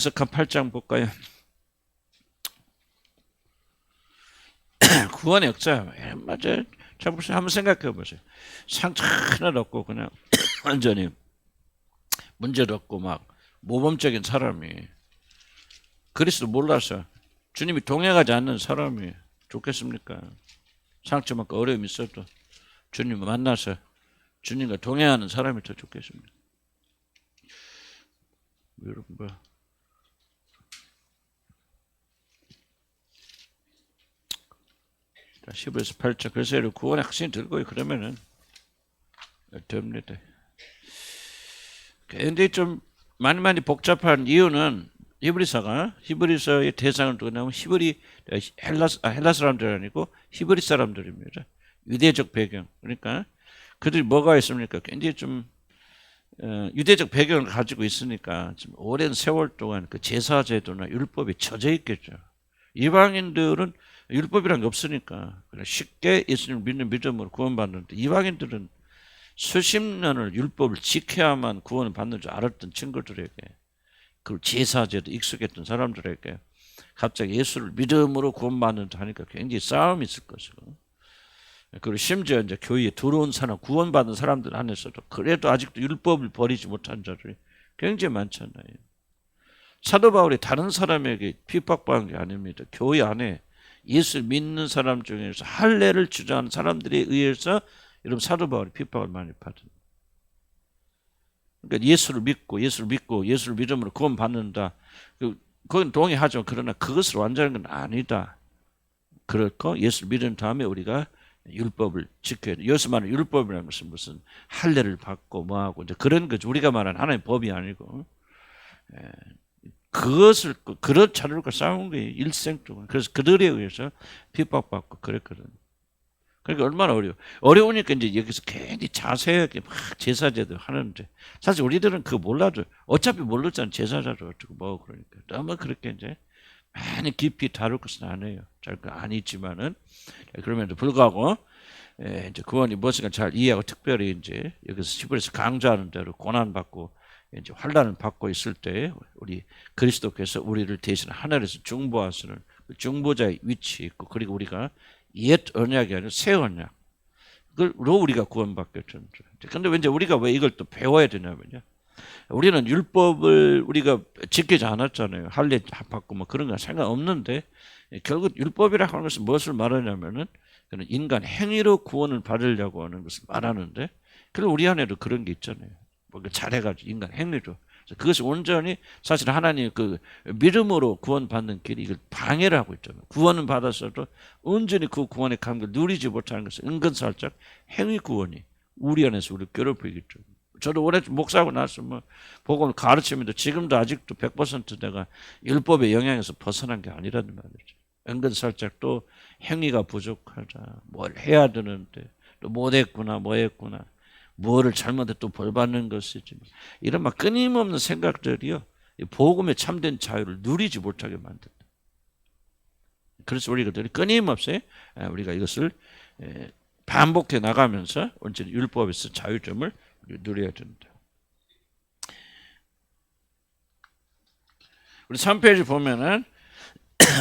해석한 8장 볼까요? 구원의 역사 맞아요. 자, 보세요. 한번 생각해 보세요. 상처 하나도 없고 그냥 완전히 문제도 없고 막 모범적인 사람이 그리스도 몰라서 주님이 동행하지 않는 사람이 좋겠습니까? 상처 많고 어려움이 있어도 주님을 만나서 주님과 동행하는 사람이 더 좋겠습니다. 여러분 뭐 자, 10에서 8장 그래서 구원의 확신이 들고 그러면은 됩니다. 근데 좀 많이 복잡한 이유는 히브리서의 대상을 두고 나면 헬라 사람들이 아니고 히브리 사람들입니다. 유대적 배경. 그러니까 그들이 뭐가 있습니까? 굉장히 좀 유대적 배경을 가지고 있으니까 좀 오랜 세월 동안 그 제사 제도나 율법이 젖어 있겠죠. 이방인들은 율법이란 게 없으니까 그냥 쉽게 예수님을 믿는 믿음으로 구원받는데 이방인들은 수십 년을 율법을 지켜야만 구원을 받는 줄 알았던 친구들에게 그 제사제도 익숙했던 사람들에게 갑자기 예수를 믿음으로 구원받는다 하니까 굉장히 싸움이 있을 것이고 그리고 심지어 이제 교회에 들어온 사람 구원받은 사람들 안에서도 그래도 아직도 율법을 버리지 못한 자들이 굉장히 많잖아요. 사도 바울이 다른 사람에게 핍박받은 게 아닙니다. 교회 안에 예수 믿는 사람 중에서 할례를 주장하는 사람들에 의해서 여러분 사도 바울이 핍박을 많이 받은. 그러니까 예수를 믿음으로 구원 받는다. 그건 동의하죠. 그러나 그것을 완전한 건 아니다. 그렇고 예수를 믿은 다음에 우리가 율법을 지켜야 돼. 여기서 말하는 율법이라는 것은 무슨 할례를 받고 뭐하고 이제 그런 거죠. 우리가 말하는 하나님의 법이 아니고 그것을 그런 자들과 싸운 거예요. 일생 동안. 그래서 그들에 의해서 핍박받고 그랬거든. 그러니까 얼마나 어려우니까 이제 여기서 굉장히 자세하게 막 제사제도 하는데 사실 우리들은 그거 몰라도 어차피 모르잖아. 제사자도 어떻고 뭐 그러니까 너무 그렇게 이제 많이 깊이 다룰 것은 아니에요. 잘 아니지만은 그럼에도 불구하고 이제 구원이 무엇인가 잘 이해하고 특별히 이제 여기서 시부에서 강조하는 대로 고난 받고 이제 환난을 받고 있을 때 우리 그리스도께서 우리를 대신 하늘에서 중보하시는 그 중보자의 위치 있고 그리고 우리가 옛 언약이 아니라 새 언약 그로 우리가 구원받겠죠. 그런데 왠지 우리가 왜 이걸 또 배워야 되냐면요. 우리는 율법을 우리가 지키지 않았잖아요. 할례 받고 뭐 그런 건 상관없는데 결국 율법이라고 하는 것은 무엇을 말하냐면은 인간 행위로 구원을 받으려고 하는 것을 말하는데 그리고 우리 안에도 그런 게 있잖아요. 뭐 잘해가지고 인간 행위로 그것이 온전히 사실 하나님 그 믿음으로 구원받는 길이 이걸 방해를 하고 있잖아요. 구원은 받았어도 온전히 그 구원의 감격을 누리지 못하는 것은 은근슬쩍 행위 구원이 우리 안에서 우리를 괴롭히겠죠. 저도 오래 목사하고 나서 뭐 복음을 가르치면서 지금도 아직도 100% 내가 율법의 영향에서 벗어난 게 아니라는 말이죠. 은근슬쩍 또 행위가 부족하자. 뭘 해야 되는데 또 못했구나 뭐했구나. 뭐를 잘못해 또 벌 받는 것이지. 이런 막 끊임없는 생각들이요. 복음의 참된 자유를 누리지 못하게 만든다. 그래서 우리가 끊임없이 우리가 이것을 반복해 나가면서 언제나 율법에서 자유점을 누려야 된다. 우리 3페이지 보면은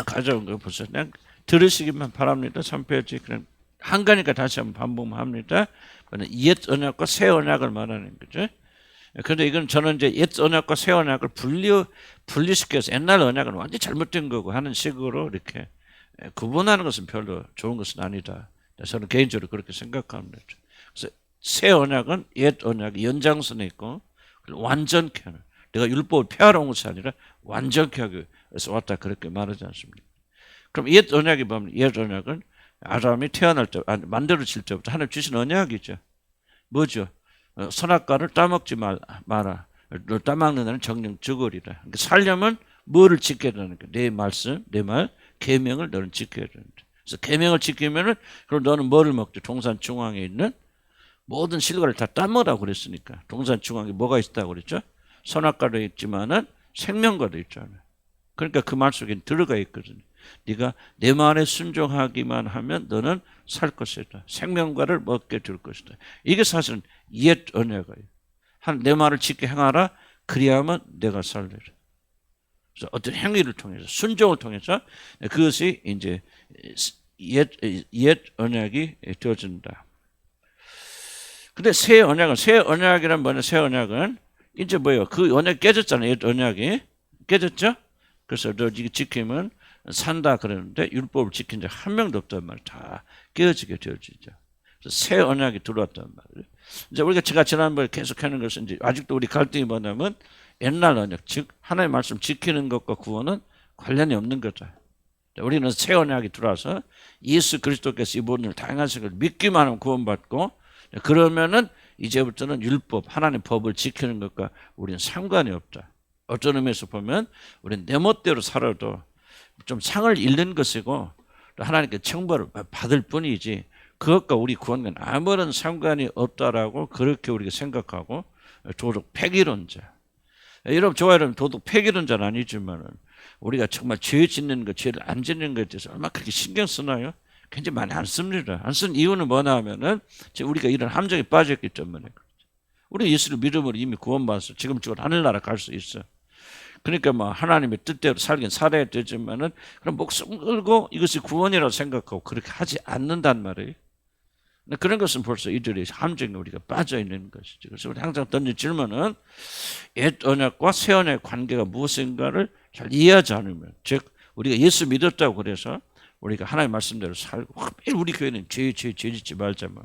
가져온 거 보세요. 그냥 들으시기만 바랍니다. 3페이지 그냥 한가니까 다시 한번 반복만 합니다. 옛 언약과 새 언약을 말하는 거죠. 그런데 이건 저는 이제 옛 언약과 새 언약을 분리시켜서 옛날 언약은 완전히 잘못된 거고 하는 식으로 이렇게 구분하는 것은 별로 좋은 것은 아니다. 저는 개인적으로 그렇게 생각합니다. 그래서 새 언약은 옛 언약의 연장선에 있고 완전케 하는 내가 율법을 폐하러 온 것이 아니라 완전케 하기 위해서 왔다 그렇게 말하지 않습니다. 그럼 옛 언약이 보면 옛 언약은 아담이 태어날 때, 만들어질 때부터 하나님 주신 언약이죠. 뭐죠? 선악과를 따먹지 마라. 너 따먹는 자는 정령 죽으리라. 그러니까 살려면 뭐를 지켜야 되는가? 내 말씀, 내 말, 계명을 너는 지켜야 된다. 그래서 계명을 지키면은 그럼 너는 뭐를 먹죠? 동산 중앙에 있는 모든 실과를 다 따먹으라고 그랬으니까. 동산 중앙에 뭐가 있다고 그랬죠? 선악과도 있지만은 생명과도 있잖아요. 그러니까 그 말 속에 들어가 있거든요. 네가 내 말에 순종하기만 하면 너는 살 것이다. 생명과를 먹게 될 것이다. 이게 사실은 옛 언약이에요. 내 말을 지켜 행하라. 그리하면 내가 살리라. 그래서 어떤 행위를 통해서 순종을 통해서 그것이 이제 옛 언약이 되어진다. 근데 새 언약이란 뭐냐? 새 언약은 이제 뭐예요? 그 언약 깨졌잖아요. 옛 언약이 깨졌죠? 그래서 너 이거 지키면 산다 그러는데 율법을 지킨 자 한 명도 없단 말이에요. 다 깨어지게 되어지죠. 그래서 새 언약이 들어왔단 말이에요. 이제 우리가 제가 지난번에 계속하는 것은 이제 아직도 우리 갈등이 뭐냐면 옛날 언약, 즉 하나님의 말씀 지키는 것과 구원은 관련이 없는 거죠. 우리는 새 언약이 들어와서 예수 그리스도께서 이번 일 다양한 것을 믿기만 하면 구원받고, 그러면은 이제부터는 율법, 하나님 법을 지키는 것과 우리는 상관이 없다. 어떤 의미에서 보면 우리는 내 멋대로 살아도 좀 상을 잃는 것이고 하나님께 청벌을 받을 뿐이지 그것과 우리 구원과는 아무런 상관이 없다라고 그렇게 우리가 생각하고, 도덕 폐기론자. 여러분 좋아요. 여러분 도덕 폐기론자는 아니지만은 우리가 정말 죄 짓는 것, 죄를 안 짓는 것에 대해서 얼마나 그렇게 신경 쓰나요? 굉장히 많이 안 씁니다. 안 쓴 이유는 뭐냐 하면은 우리가 이런 함정에 빠졌기 때문에. 우리 예수를 믿음으로 이미 구원받아서 지금쯤은 하늘나라 갈 수 있어. 그러니까 뭐 하나님의 뜻대로 살긴 살아야 되지만은 그럼 목숨 걸고 이것이 구원이라고 생각하고 그렇게 하지 않는단 말이에요. 그런 것은 벌써 이들의 함정에 우리가 빠져 있는 것이죠. 그래서 우리 항상 던진 질문은 옛 언약과 새 언약의 관계가 무엇인가를 잘 이해하지 않으면, 즉 우리가 예수 믿었다고 그래서 우리가 하나님의 말씀대로 살고 매일 우리 교회는 죄 짓지 말자만.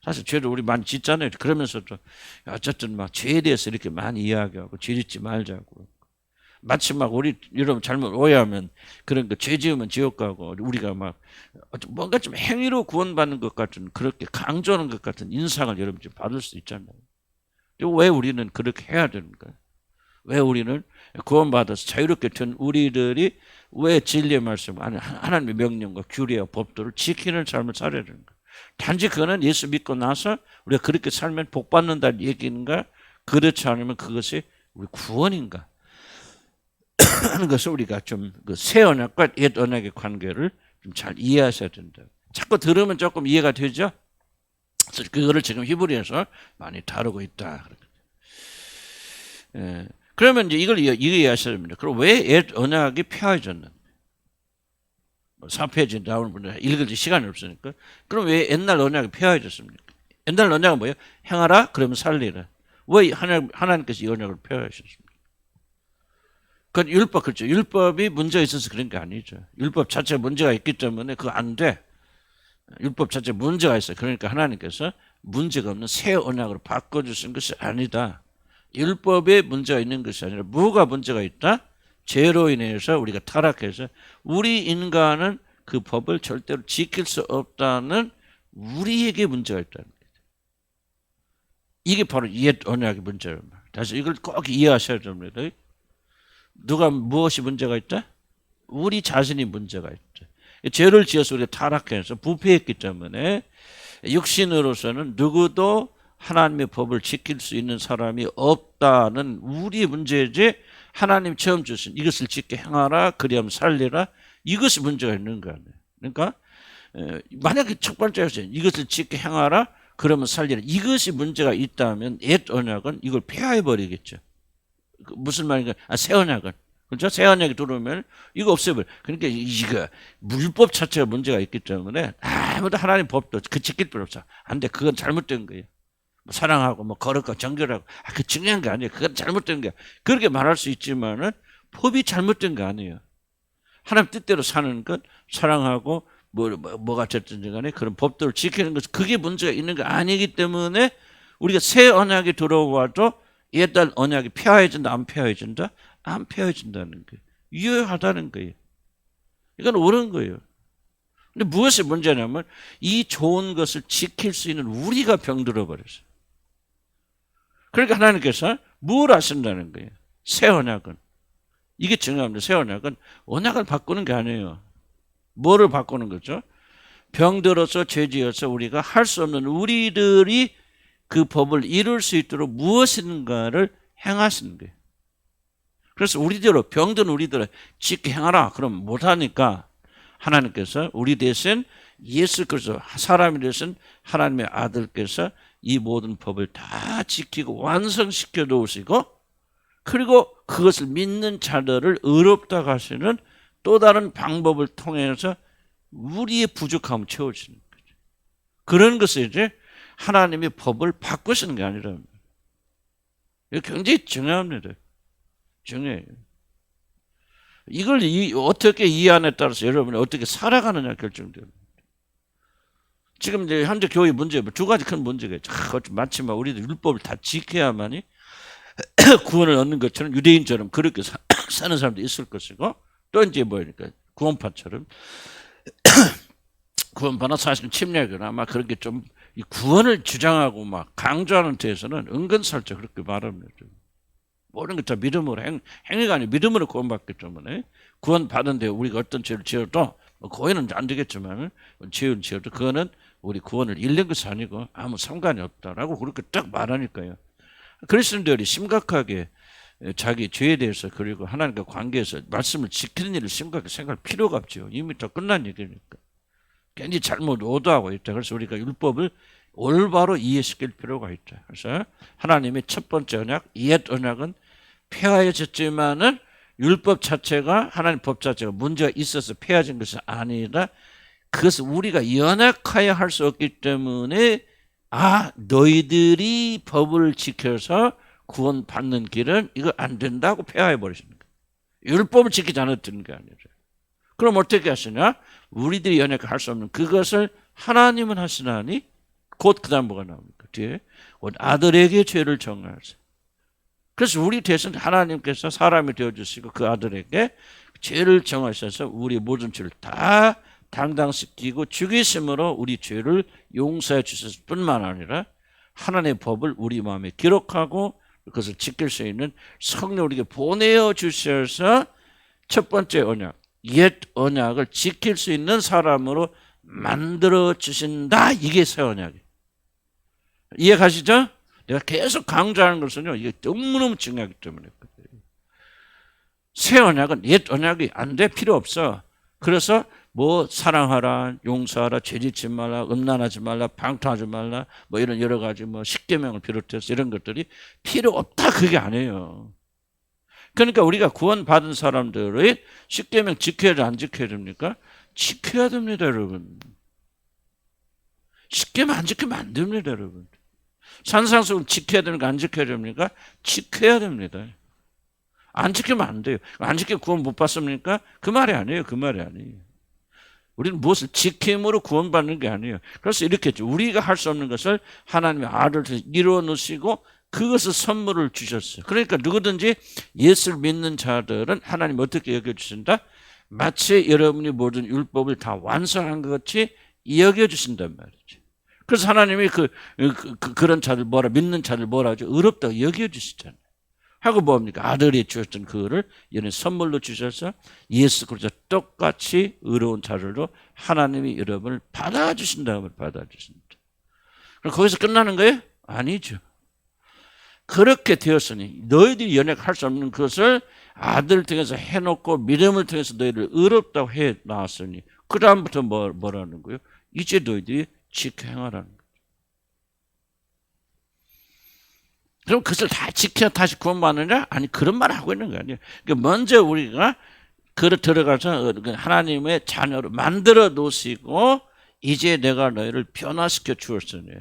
사실 죄를 우리 많이 짓잖아요. 그러면서도 어쨌든 막 죄에 대해서 이렇게 많이 이야기하고 죄 짓지 말자고. 마치 막 우리 여러분 잘못 오해하면 그런 거 죄 지으면 지옥 가고 우리가 막 뭔가 좀 행위로 구원받는 것 같은, 그렇게 강조하는 것 같은 인상을 여러분 받을 수 있잖아요. 왜 우리는 그렇게 해야 되는가요? 왜 우리는 구원받아서 자유롭게 된 우리들이 왜 진리의 말씀, 하나님의 명령과 규례와 법도를 지키는 삶을 살아야 되는가? 단지 그거는 예수 믿고 나서 우리가 그렇게 살면 복 받는다는 얘기인가? 그렇지 않으면 그것이 우리 구원인가? 하는 것을 우리가 좀 그 새 언약과 옛 언약의 관계를 좀 잘 이해하셔야 된다. 자꾸 들으면 조금 이해가 되죠? 그래서 그거를 지금 히브리에서 많이 다루고 있다. 예. 그러면 이제 이걸 이해하셔야 됩니다. 그럼 왜 옛 언약이 폐하해졌는데? 4페이지 나오는 분들 읽을 시간이 없으니까. 그럼 왜 옛날 언약이 폐하해졌습니까? 옛날 언약은 뭐예요? 행하라 그러면 살리라. 왜 하나님께서 이 언약을 폐하하셨습니까? 그건 율법, 그렇죠. 율법이 문제가 있어서 그런 게 아니죠. 율법 자체에 문제가 있기 때문에 그거 안 돼. 율법 자체에 문제가 있어요. 그러니까 하나님께서 문제가 없는 새 언약으로 바꿔주신 것이 아니다. 율법에 문제가 있는 것이 아니라 뭐가 문제가 있다? 죄로 인해서 우리가 타락해서 우리 인간은 그 법을 절대로 지킬 수 없다는 우리에게 문제가 있다는 거죠. 이게 바로 옛 언약의 문제입니다. 다시 이걸 꼭 이해하셔야 됩니다. 누가 무엇이 문제가 있다? 우리 자신이 문제가 있다. 죄를 지어서 우리가 타락해서 부패했기 때문에 육신으로서는 누구도 하나님의 법을 지킬 수 있는 사람이 없다는 우리의 문제지, 하나님 처음 주신 이것을 지켜 행하라 그리하면 살리라, 이것이 문제가 있는 거 아니에요. 그러니까 만약에 첫 번째였어요. 이것을 지켜 행하라 그러면 살리라, 이것이 문제가 있다면 옛 언약은 이걸 폐하해버리겠죠. 무슨 말인가? 새 언약은. 그렇죠? 새 언약이 들어오면 이거 없애버려. 그러니까 이거 물법 자체가 문제가 있기 때문에 아무도 하나님 법도 그 지킬 필요 없어. 안 돼. 그건 잘못된 거예요. 뭐 사랑하고 뭐 거룩하고 정결하고 그 중요한 게 아니에요. 그건 잘못된 거야. 그렇게 말할 수 있지만은 법이 잘못된 거 아니에요. 하나님 뜻대로 사는 것, 사랑하고 뭐가 됐든지 간에 그런 법도를 지키는 것, 그게 문제가 있는 거 아니기 때문에 우리가 새 언약이 들어와도 옛날 언약이 폐하해진다, 안 폐하해진다? 안 폐하해진다는 거예요. 유효하다는 거예요. 이건 옳은 거예요. 근데 무엇이 문제냐면 이 좋은 것을 지킬 수 있는 우리가 병들어 버렸어요. 그러니까 하나님께서 뭘 하신다는 거예요? 새 언약은. 이게 중요합니다. 새 언약은 언약을 바꾸는 게 아니에요. 뭐를 바꾸는 거죠? 병들어서 죄지어서 우리가 할 수 없는 우리들이 그 법을 이룰 수 있도록 무엇인가를 행하시는 거예요. 그래서 우리대로 병든 우리들을 지켜 행하라 그럼 못하니까 하나님께서 우리 대신 예수 그리스도 사람이 되신 하나님의 아들께서 이 모든 법을 다 지키고 완성시켜 놓으시고, 그리고 그것을 믿는 자들을 의롭다고 하시는 또 다른 방법을 통해서 우리의 부족함을 채워주시는 거죠. 그런 것을 이제 하나님의 법을 바꾸시는 게 아니라 이거 굉장히 중요합니다. 중요해요. 이걸 어떻게 이해하느냐에 따라서 여러분이 어떻게 살아가느냐 결정됩니다. 지금 이제 현재 교회 문제 두 가지 큰 문제가 있죠. 마침 우리도 율법을 다 지켜야만이 구원을 얻는 것처럼 유대인처럼 그렇게 사는 사람도 있을 것이고 또 이제 뭐니까 구원파처럼 구원파나 사실 침략이나 막 그렇게 좀 구원을 주장하고 막 강조하는 데에서는 은근슬쩍 그렇게 말합니다. 모든 것 다 믿음으로 행위가 아니고 믿음으로 구원받기 때문에 구원받은데 우리가 어떤 죄를 지어도 고의는 안 되겠지만 죄를 지어도 그거는 우리 구원을 잃는 것이 아니고 아무 상관이 없다라고 그렇게 딱 말하니까요. 그리스도인들이 심각하게 자기 죄에 대해서 그리고 하나님과 관계에서 말씀을 지키는 일을 심각하게 생각할 필요가 없죠. 이미 다 끝난 얘기니까. 괜히 잘못 오도하고 있다. 그래서 우리가 율법을 올바로 이해시킬 필요가 있다. 그래서 하나님의 첫 번째 언약, 옛 언약은 폐하여졌지만은 율법 자체가 하나님 법 자체가 문제가 있어서 폐하진 것이 아니라 그것을 우리가 연약하여 할 수 없기 때문에 너희들이 법을 지켜서 구원받는 길은 이거 안 된다고 폐하해 버리시는 거예요. 율법을 지키지 않았던 게 아니라. 그럼 어떻게 하시냐? 우리들이 연약할 수 없는 그것을 하나님은 하시나니 곧 그 다음 뭐가 나옵니까? 뒤에 곧 아들에게 죄를 정하세요. 그래서 우리 대신 하나님께서 사람이 되어주시고 그 아들에게 죄를 정하셔서 우리 모든 죄를 다 당당시키고 죽이심으로 우리 죄를 용서해 주셨을 뿐만 아니라 하나님의 법을 우리 마음에 기록하고 그것을 지킬 수 있는 성령 우리에게 보내어 주셔서 첫 번째 언약, 옛 언약을 지킬 수 있는 사람으로 만들어 주신다. 이게 새 언약이에요. 이해 가시죠? 내가 계속 강조하는 것은요, 이게 너무너무 중요하기 때문에. 새 언약은 옛 언약이 안 돼, 필요 없어. 그래서 뭐 사랑하라, 용서하라, 죄짓지 말라, 음란하지 말라, 방탕하지 말라, 뭐 이런 여러 가지 뭐 십계명을 비롯해서 이런 것들이 필요 없다. 그게 아니에요. 그러니까 우리가 구원받은 사람들의 십계명 지켜야 돼, 안 지켜야 됩니까? 지켜야 됩니다, 여러분. 십계명 안 지키면 안 됩니다, 여러분. 산상수훈 지켜야 됩니까? 안 지켜야 됩니까? 지켜야 됩니다. 안 지키면 안 돼요. 안 지키면 구원 못 받습니까? 그 말이 아니에요. 그 말이 아니에요. 우리는 무엇을 지킴으로 구원받는 게 아니에요. 그래서 이렇게 했죠. 우리가 할 수 없는 것을 하나님의 아들을 이루어 놓으시고 그것을 선물을 주셨어요. 그러니까 누구든지 예수를 믿는 자들은 하나님 어떻게 여겨주신다? 마치 여러분이 모든 율법을 다 완성한 것 같이 여겨주신단 말이죠. 그래서 하나님이 그런 자들 믿는 자들 뭐라 하죠? 의롭다고 여겨주시잖아요. 하고 뭡니까? 아들이 주셨던 그거를 얘는 선물로 주셔서 예수 그리스도 똑같이 의로운 자들로 하나님이 여러분을 받아주신다면 받아주신다. 그럼 거기서 끝나는 거예요? 아니죠. 그렇게 되었으니 너희들이 연약할 수 없는 것을 아들을 통해서 해놓고 믿음을 통해서 너희를 의롭다고 해 나왔으니 그 다음부터 뭐라는 거예요? 이제 너희들이 지켜 행하라는 거예요. 그럼 그것을 다 지켜 다시 구원받느냐? 아니 그런 말 하고 있는 거 아니에요. 그러니까 먼저 우리가 들어가서 하나님의 자녀로 만들어 놓으시고 이제 내가 너희를 변화시켜 주었으니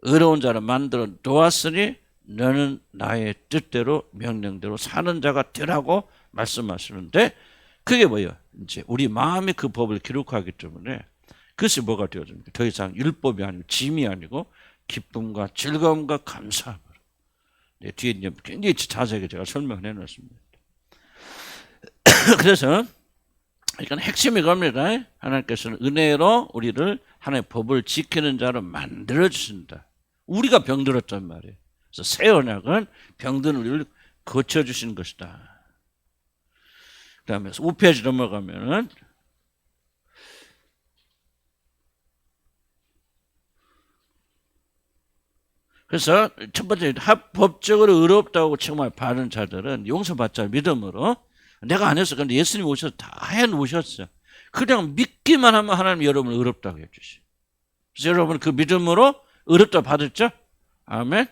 의로운 자를 만들어 놓았으니 너는 나의 뜻대로 명령대로 사는 자가 되라고 말씀하시는데 그게 뭐예요? 이제 우리 마음에 그 법을 기록하기 때문에 그것이 뭐가 되어집니까? 더 이상 율법이 아니고 짐이 아니고 기쁨과 즐거움과 감사함으로. 네, 뒤에 이제 굉장히 자세하게 제가 설명을 해놨습니다. 그래서 이건 핵심이 겁니다. 하나님께서는 은혜로 우리를 하나님의 법을 지키는 자로 만들어 주신다. 우리가 병들었단 말이에요. 그래서 새 언약은 병든 우리를 고쳐주신 것이다. 그 다음에 5페이지 넘어가면은 그래서 첫 번째 합법적으로 의롭다고 정말 받은 자들은 용서받자 믿음으로 내가 안 했어. 근데 예수님 오셔서 다 해놓으셨어. 그냥 믿기만 하면 하나님 여러분을 의롭다고 해주시. 그래서 여러분 그 믿음으로 의롭다 받았죠? 아멘.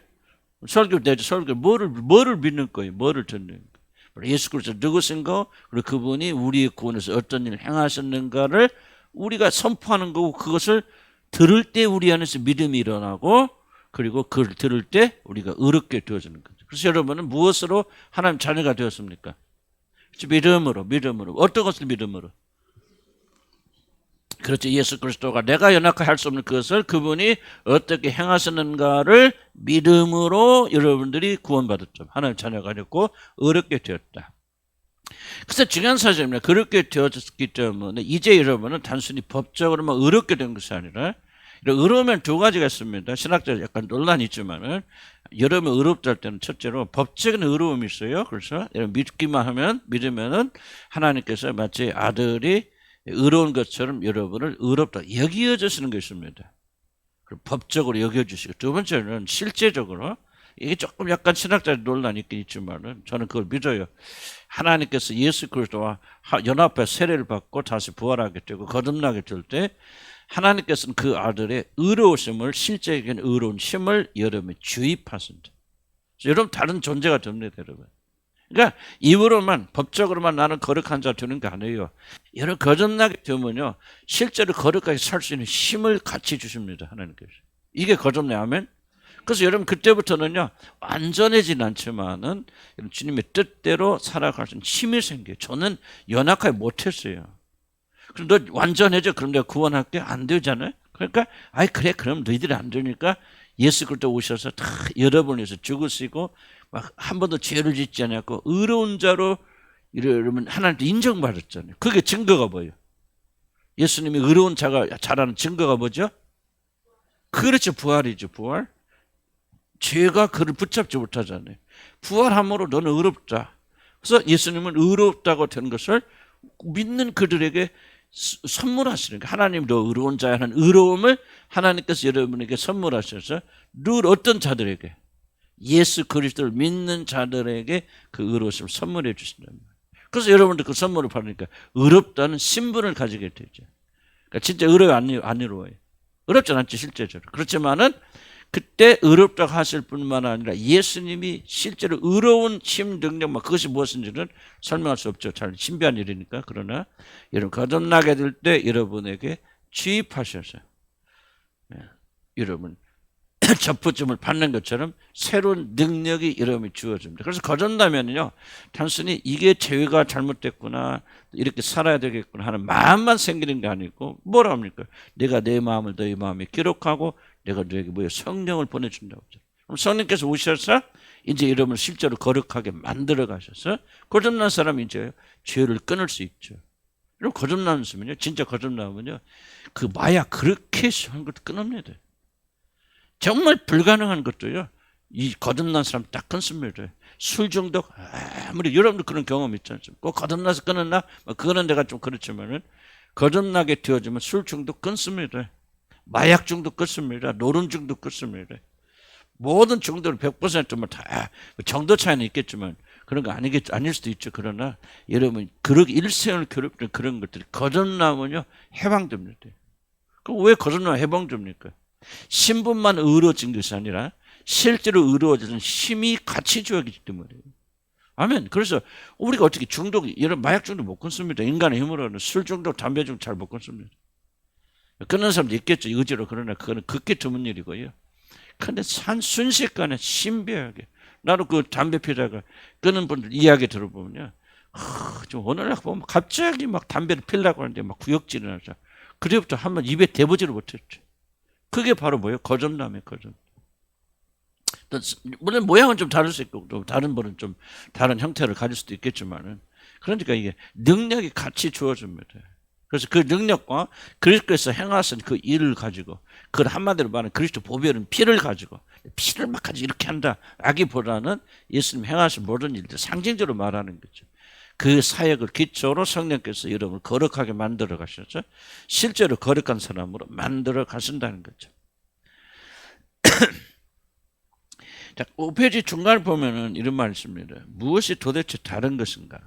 설교 내지 설교 뭐를 믿는 거예요? 뭐를 듣는 거예요? 예수 그리스도 누구신가? 그리고 그분이 우리의 구원에서 어떤 일을 행하셨는가를 우리가 선포하는 거고, 그것을 들을 때 우리 안에서 믿음이 일어나고, 그리고 그걸 들을 때 우리가 의롭게 되어지는 거죠. 그래서 여러분은 무엇으로 하나님 자녀가 되었습니까? 믿음으로. 어떤 것을 믿음으로? 그렇죠. 예수 그리스도가 내가 연약하게 할 수 없는 그것을 그분이 어떻게 행하셨는가를 믿음으로 여러분들이 구원받았죠. 하나님 자녀가 됐고 의롭게 되었다. 그래서 중요한 사실입니다. 그렇게 되었기 때문에 이제 여러분은 단순히 법적으로만 의롭게 된 것이 아니라, 의로우면 두 가지가 있습니다. 신학자들 약간 논란이 있지만은, 여러분 의롭다 할 때는 첫째로 법적인 의로움이 있어요. 그래서 여러분 믿으면은 하나님께서 마치 아들이 의로운 것처럼 여러분을 의롭다 여겨주시는 게 있습니다. 그리고 법적으로 여겨주시고, 두 번째는 실제적으로, 이게 조금 약간 신학자들 논란이 있긴 있지만은 저는 그걸 믿어요. 하나님께서 예수 그리스도와 연합해 세례를 받고 다시 부활하게 되고 거듭나게 될 때 하나님께서는 그 아들의 의로우심을, 실제적인 의로운 힘을 여러분이 주입하신다. 여러분 다른 존재가 됩니다, 여러분. 그러니까 입으로만, 법적으로만 나는 거룩한 자 되는 게 아니에요. 여러분 거듭나게 되면요, 실제로 거룩하게 살 수 있는 힘을 같이 주십니다, 하나님께서. 이게 거듭내. 아멘. 그래서 여러분 그때부터는요, 완전해지는 않지만은 주님의 뜻대로 살아갈 수 있는 힘이 생겨요. 저는 연약하게 못했어요. 그럼 너 완전해져. 그럼 내가 구원할게. 안 되잖아요. 그러니까 그래. 그럼 너희들이 안 되니까 예수 그리스도 오셔서 다 여러분을 위해서 죽으시고 막 한 번도 죄를 짓지 않았고 의로운 자로 여러분 하나님께 인정받았잖아요. 그게 증거가 뭐예요? 예수님이 의로운 자라는 증거가 뭐죠? 그렇죠. 부활이죠. 부활. 죄가 그를 붙잡지 못하잖아요. 부활함으로 너는 의롭다. 그래서 예수님은 의롭다고 된 것을 믿는 그들에게 선물하시는 거예요. 하나님도 의로운 자야 하는 의로움을 하나님께서 여러분에게 선물하셔서 늘 어떤 자들에게? 예수 그리스도를 믿는 자들에게 그 의로우심을 선물해 주신다는 거예요. 그래서 여러분들 그 선물을 받으니까 의롭다는 신분을 가지게 되죠. 그러니까 진짜 의로워요, 안 의로워요? 의롭지 않죠, 실제적으로. 그렇지만은 그때 의롭다고 하실 뿐만 아니라 예수님이 실제로 의로운 힘, 능력, 그것이 무엇인지는 설명할 수 없죠. 잘 신비한 일이니까. 그러나 여러분 거듭나게 될 때 여러분에게 주입하셔서 여러분 접붙임을 받는 것처럼 새로운 능력이 여러분이 주어집니다. 그래서 거듭나면요, 단순히 이게 죄가 잘못됐구나, 이렇게 살아야 되겠구나 하는 마음만 생기는 게 아니고, 뭐라 합니까? 내가 내 마음을 너희 마음에 기록하고 내가 너에게 성령을 보내준다고 하죠. 그럼 성령께서 오셔서 이제 여러분을 실제로 거룩하게 만들어 가셔서 거듭난 사람이 이제 죄를 끊을 수 있죠. 여러분 거듭나면요, 진짜 거듭나면요, 그 마약 그렇게 한 것도 끊습니다. 정말 불가능한 것도요, 이 거듭난 사람 딱 끊습니다. 술 중독, 아무리 여러분도 그런 경험 있지 않습니까? 꼭 거듭나서 끊었나? 그거는 내가 좀 그렇지만은 거듭나게 되어지면 술 중독 끊습니다. 마약 중독 끊습니다. 노름 중독 끊습니다. 모든 중독을 100%면 다 정도 차이는 있겠지만 그런 거 아닐 수도 있죠. 그러나 여러분 그렇게 일생을 괴롭히는 그런 것들이 거듭나면요 해방됩니다. 그럼 왜 거듭나면 해방됩니까? 신분만 의로워진 것이 아니라 실제로 의로워지는 힘이 같이 주어지기 때문이에요. 아멘. 그래서 우리가 어떻게 여러분 마약 중독 못 끊습니다. 인간의 힘으로는 술 중독, 담배 중독 잘 못 끊습니다. 끊는 사람도 있겠죠, 의지로. 그러나 그거는 극히 드문 일이고요. 근데 순식간에 신비하게, 나도 그 담배 피다가 끊는 분들 이야기 들어보면요, 좀 오늘날 보면 갑자기 막 담배를 피려고 하는데 막 구역질을 하죠. 그때부터 한번 입에 대보지를 못했죠. 그게 바로 뭐예요? 거듭남이에요, 거듭. 물론 모양은 좀 다를 수 있고 또 다른 분은 좀 다른 형태를 가질 수도 있겠지만은, 그러니까 이게 능력이 같이 주어집니다. 그래서 그 능력과 그리스도께서 행하신 그 일을 가지고, 그걸 한마디로 말하면 그리스도 보배는 피를 가지고, 피를 막 가지고 이렇게 한다 라기보다는 예수님 행하신 모든 일들 상징적으로 말하는 거죠. 그 사역을 기초로 성령께서 여러분을 거룩하게 만들어 가셔서 실제로 거룩한 사람으로 만들어 가신다는 거죠. 자, 5페이지 중간을 보면은 이런 말이 있습니다. 무엇이 도대체 다른 것인가?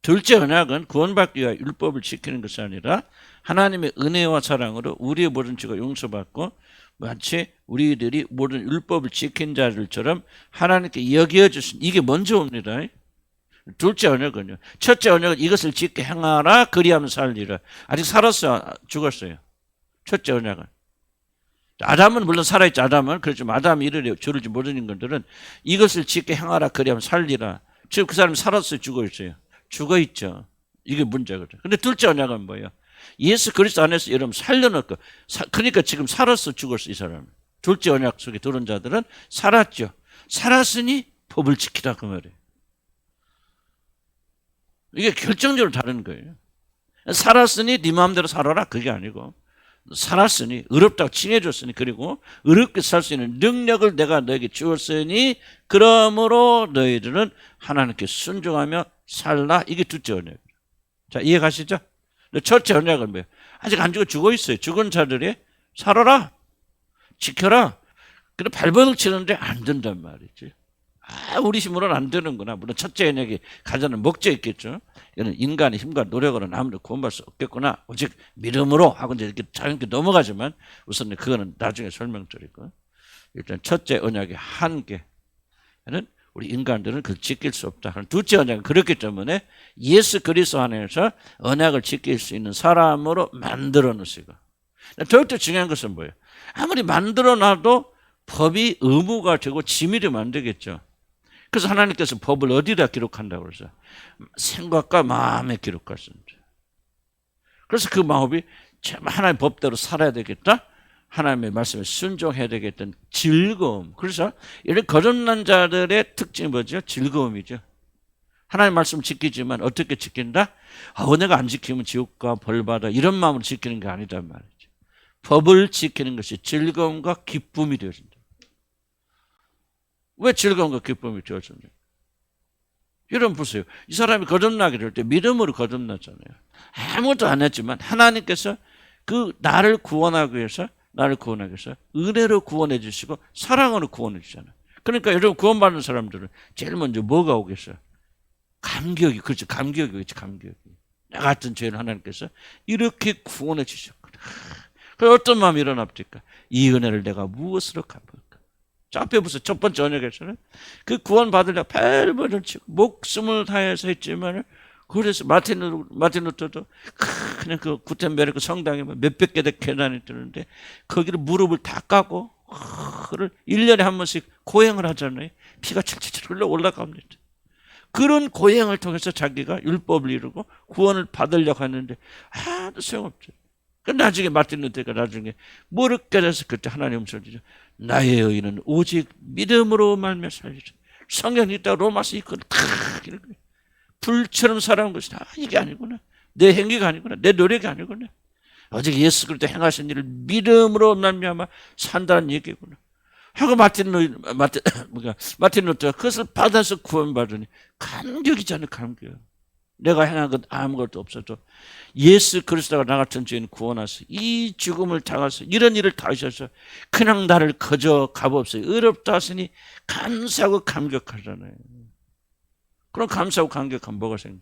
둘째 언약은 구원받기 위하여 율법을 지키는 것이 아니라 하나님의 은혜와 사랑으로 우리의 모든 죄가 용서받고 마치 우리들이 모든 율법을 지킨 자들처럼 하나님께 여겨 주신 이게 먼저 옵니다. 둘째 언약은요. 첫째 언약은 이것을 짓게 행하라 그리하면 살리라. 아직 살았어요? 죽었어요? 첫째 언약은. 아담은 물론 살아있죠. 아담은. 그렇지만 아담이 이르려 저를지 모르는 것들은 이것을 짓게 행하라 그리하면 살리라. 지금 그 사람이 살았어요? 죽어있어요? 죽어있죠. 이게 문제거든요. 근데 둘째 언약은 뭐예요? 예수 그리스도 안에서 여러분 살려놓고 그러니까 지금 살았어 죽었어 이 사람. 둘째 언약 속에 들어온 자들은 살았죠. 살았으니 법을 지키라 그 말이에요. 이게 결정적으로 다른 거예요. 살았으니 네 마음대로 살아라 그게 아니고 살았으니 의롭다고 칭해줬으니 그리고 의롭게 살 수 있는 능력을 내가 너에게 주었으니 그러므로 너희들은 하나님께 순종하며 살라. 이게 둘째 언약이에요. 자 이해 가시죠? 첫째 언약은 뭐예요? 아직 안 죽어 있어요. 죽은 자들이 살아라 지켜라. 근데 발버둥 치는데 안 된단 말이지. 우리 힘으로는 안 되는구나. 물론 첫째 언약이 가져는 목적이 있겠죠. 이는 인간의 힘과 노력으로는 아무도 구원받을 수 없겠구나. 오직 믿음으로 하고 이제 이렇게 자연스럽게 넘어가지만 우선 그거는 나중에 설명드리고 일단 첫째 언약의 한계는 우리 인간들은 그걸 지킬 수 없다. 둘째 언약은 그렇기 때문에 예수 그리스도 안에서 언약을 지킬 수 있는 사람으로 만들어 놓으시고 더욱더 중요한 것은 뭐예요? 아무리 만들어 놔도 법이 의무가 되고 짐이 되면 안 되겠죠. 그래서 하나님께서 법을 어디다 기록한다고 그러죠? 생각과 마음에 기록하십니다. 그래서 그 마음이 하나님의 법대로 살아야 되겠다. 하나님의 말씀에 순종해야 되겠다는 즐거움. 그래서 이런 거듭난 자들의 특징이 뭐죠? 즐거움이죠. 하나님의 말씀 지키지만 어떻게 지킨다? 내가 안 지키면 지옥과 벌받아 이런 마음으로 지키는 게 아니단 말이죠. 법을 지키는 것이 즐거움과 기쁨이 되어진다. 왜 즐거움과 기쁨이 되어집니까? 여러분 보세요. 이 사람이 거듭나게 될 때 믿음으로 거듭났잖아요. 아무것도 안 했지만 하나님께서 그 나를 구원하기 위해서 은혜로 구원해 주시고 사랑으로 구원해 주잖아요. 그러니까 여러분 구원받는 사람들은 제일 먼저 뭐가 오겠어요? 감격이. 그렇죠. 감격이 오겠지. 감격이. 나 같은 죄인 하나님께서 이렇게 구원해 주셨구나. 그럼 어떤 마음이 일어납니까? 이 은혜를 내가 무엇으로 갚을까? 자, 앞에 보세요. 첫 번째 언약에서는 그 구원 받으려고 발버둥 치고 목숨을 다해서 했지만 그래서 마틴 루터도 그냥 그 구텐베르크 성당에 몇백 개의 계단이 뜨는데 거기를 무릎을 다 까고 그를 1년에 한 번씩 고행을 하잖아요. 피가 칠칠칠 흘러 올라갑니다. 그런 고행을 통해서 자기가 율법을 이루고 구원을 받으려고 하는데 하나도 소용없죠. 나중에 마틴 루터가 나중에 무릎 깨져서 그때 하나님 음성을 주죠. 나의 의인은 오직 믿음으로 말미암아 살리라. 성경이 있다가 로마서 이걸 다 이렇게 불처럼 살아온 것이다. 이게 아니구나. 내 행위가 아니구나. 내 노력이 아니구나. 오직 예수 그리스도 행하신 일을 믿음으로 말미암아 산다는 얘기구나. 하고 마틴 루터가 그것을 받아서 구원받으니 감격이잖아요. 감격. 내가 행한 것 아무것도 없어도 예수 그리스도가 나 같은 죄인 구원하셔서 이 죽음을 당하셔서 이런 일을 다 하셔서 그냥 나를 거저 값없어요. 의롭다 하시니 감사하고 감격하잖아요. 그럼 감사하고 감격하면 뭐가 생겨요?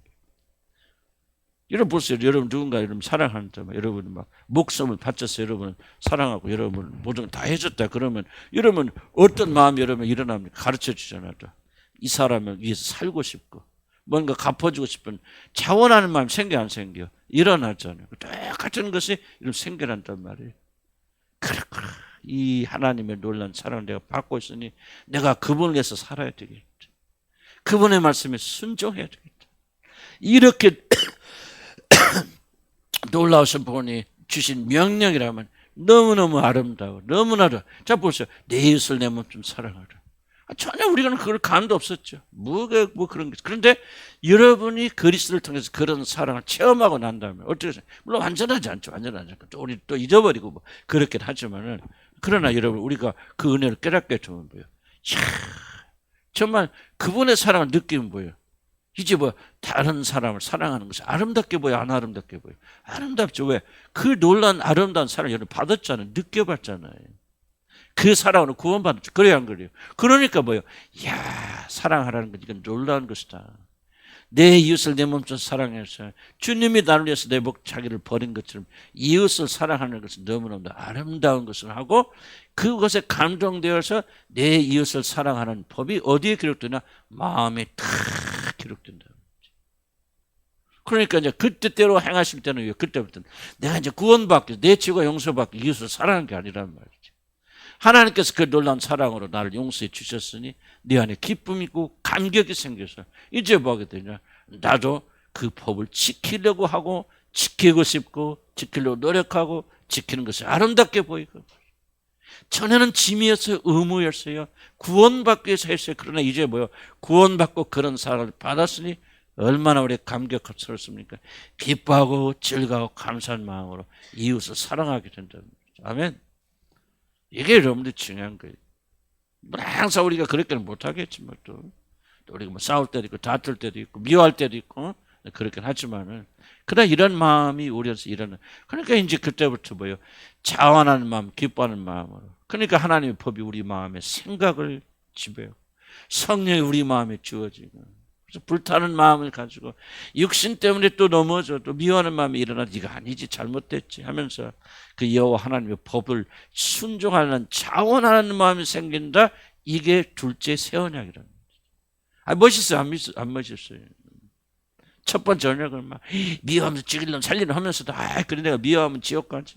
여러분 보세요. 여러분 누군가 여러분 사랑한다. 여러분 막 목숨을 바쳐서 여러분 사랑하고 여러분 모든 다 해줬다. 그러면 여러분 어떤 마음이 여러분 일어납니까? 가르쳐 주잖아요. 이 사람을 위해서 살고 싶고 뭔가 갚아주고 싶은 자원하는 마음 생겨 안 생겨? 일어나잖아요. 똑같은 것이 이런 생겨난단 말이에요. 그렇구나. 이 하나님의 놀라운 사랑을 내가 받고 있으니 내가 그분을 위해서 살아야 되겠다. 그분의 말씀에 순종해야 되겠다. 이렇게 놀라우신 분이 주신 명령이라면 너무너무 아름다워. 너무나도. 자 보세요. 내 이웃을 내 몸좀 사랑하라. 전혀 우리가 그럴 감도 없었죠. 뭐 그런 게. 그런데 여러분이 그리스도를 통해서 그런 사랑을 체험하고 난 다음에 어떻게 물론 완전하지 않죠. 완전하지 않고 또 우리 또 잊어버리고 뭐 그렇긴 하지만은 그러나 여러분 우리가 그 은혜를 깨닫게 되면 뭐예요? 이야, 정말 그분의 사랑을 느끼면 뭐예요? 이제 뭐 다른 사람을 사랑하는 것이 아름답게 보여 안 아름답게 보여? 아름답죠. 왜? 그 놀라운 아름다운 사랑을 여러분 받았잖아요. 느껴봤잖아요. 그 사랑으로 구원받았죠. 그래야 안 그래요? 그러니까 뭐예요? 이야, 사랑하라는 건 이건 놀라운 것이다. 내 이웃을 내 몸처럼 사랑해서 주님이 나를 위해서 내 자기를 버린 것처럼 이웃을 사랑하는 것은 너무너무 아름다운 것을 하고 그것에 감동되어서 내 이웃을 사랑하는 법이 어디에 기록되나? 마음에 탁 기록된다. 그러니까 이제 그때대로 행하실 때는 그때부터 내가 이제 구원받기, 내 죄가 용서받기 이웃을 사랑하는 게 아니란 말이지. 하나님께서 그 놀라운 사랑으로 나를 용서해 주셨으니 네 안에 기쁨이 있고 감격이 생겨서 이제 뭐 하게 되냐? 나도 그 법을 지키려고 하고 지키고 싶고 지키려고 노력하고 지키는 것이 아름답게 보이고 전에는 짐이었어요. 의무였어요. 구원받기 위해서 했어요. 그러나 이제 뭐요? 구원받고 그런 사랑을 받았으니 얼마나 우리 감격스럽습니까? 기뻐하고 즐거워 감사한 마음으로 이웃을 사랑하게 된다는 거죠. 아멘. 이게 여러분들이 중요한 거예요. 항상 우리가 그렇게는 못하겠지만 또 우리가 뭐 싸울 때도 있고 다툴 때도 있고 미워할 때도 있고 그렇게 하지만은 그러나 이런 마음이 우리에서 일어나. 그러니까 이제 그때부터 뭐요? 자원하는 마음, 기뻐하는 마음으로. 그러니까 하나님의 법이 우리 마음의 생각을 지배하고 성령이 우리 마음에 주어지고 그래서 불타는 마음을 가지고 육신 때문에 또 넘어져 또 미워하는 마음이 일어나 이거 아니지 잘못됐지 하면서 그 여호와 하나님의 법을 순종하는 자원하는 마음이 생긴다. 이게 둘째 새 언약이라는 거죠. 멋있어요? 안 멋있어요? 첫 번째 언약을 막 미워하면서 죽이려면 살리려 하면서도 그래 내가 미워하면 지옥 가지.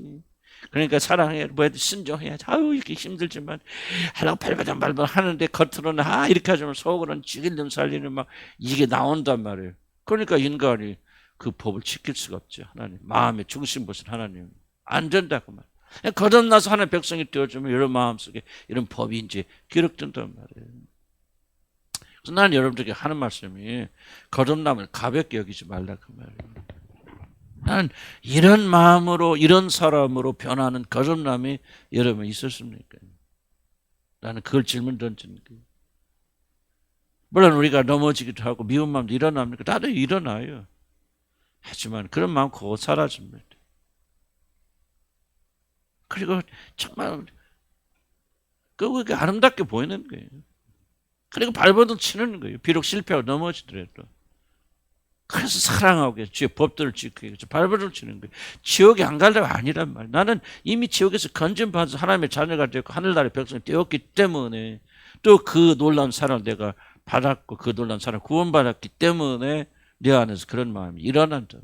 그러니까 사랑해, 뭐 순종해야지. 이렇게 힘들지만 하려고 발바닥 하는데 겉으로는 이렇게 하지만 속으로는 죽이려면 살리는 막 이게 나온단 말이에요. 그러니까 인간이 그 법을 지킬 수가 없죠. 하나님 마음의 중심 보신 하나님 안 된다고 말. 거듭나서 하나님 백성이 되어주면 이런 마음속에 이런 법이 이제 기록된단 말이에요. 그래서 나는 여러분들에게 하는 말씀이 거듭남을 가볍게 여기지 말라 그 말이에요. 나는 이런 마음으로 이런 사람으로 변하는 거듭남이 여러분 있었습니까? 나는 그걸 질문 던지는 거예요. 물론 우리가 넘어지기도 하고 미운 마음도 일어납니까? 나도 일어나요. 하지만 그런 마음 곧 사라집니다. 그리고 정말 그게 아름답게 보이는 거예요. 그리고 발버둥 치는 거예요. 비록 실패하고 넘어지더라도. 그래서 사랑하고 주의 법들을 지키기 위해서 발버둥 치는 거예요. 지옥에 안 가려고 아니란 말이에요. 나는 이미 지옥에서 건진받아서 하나님의 자녀가 되고 하늘나라의 백성이 되었기 때문에 또 그 놀라운 사랑을 내가 받았고 그 놀라운 사랑을 구원받았기 때문에 내 안에서 그런 마음이 일어난다.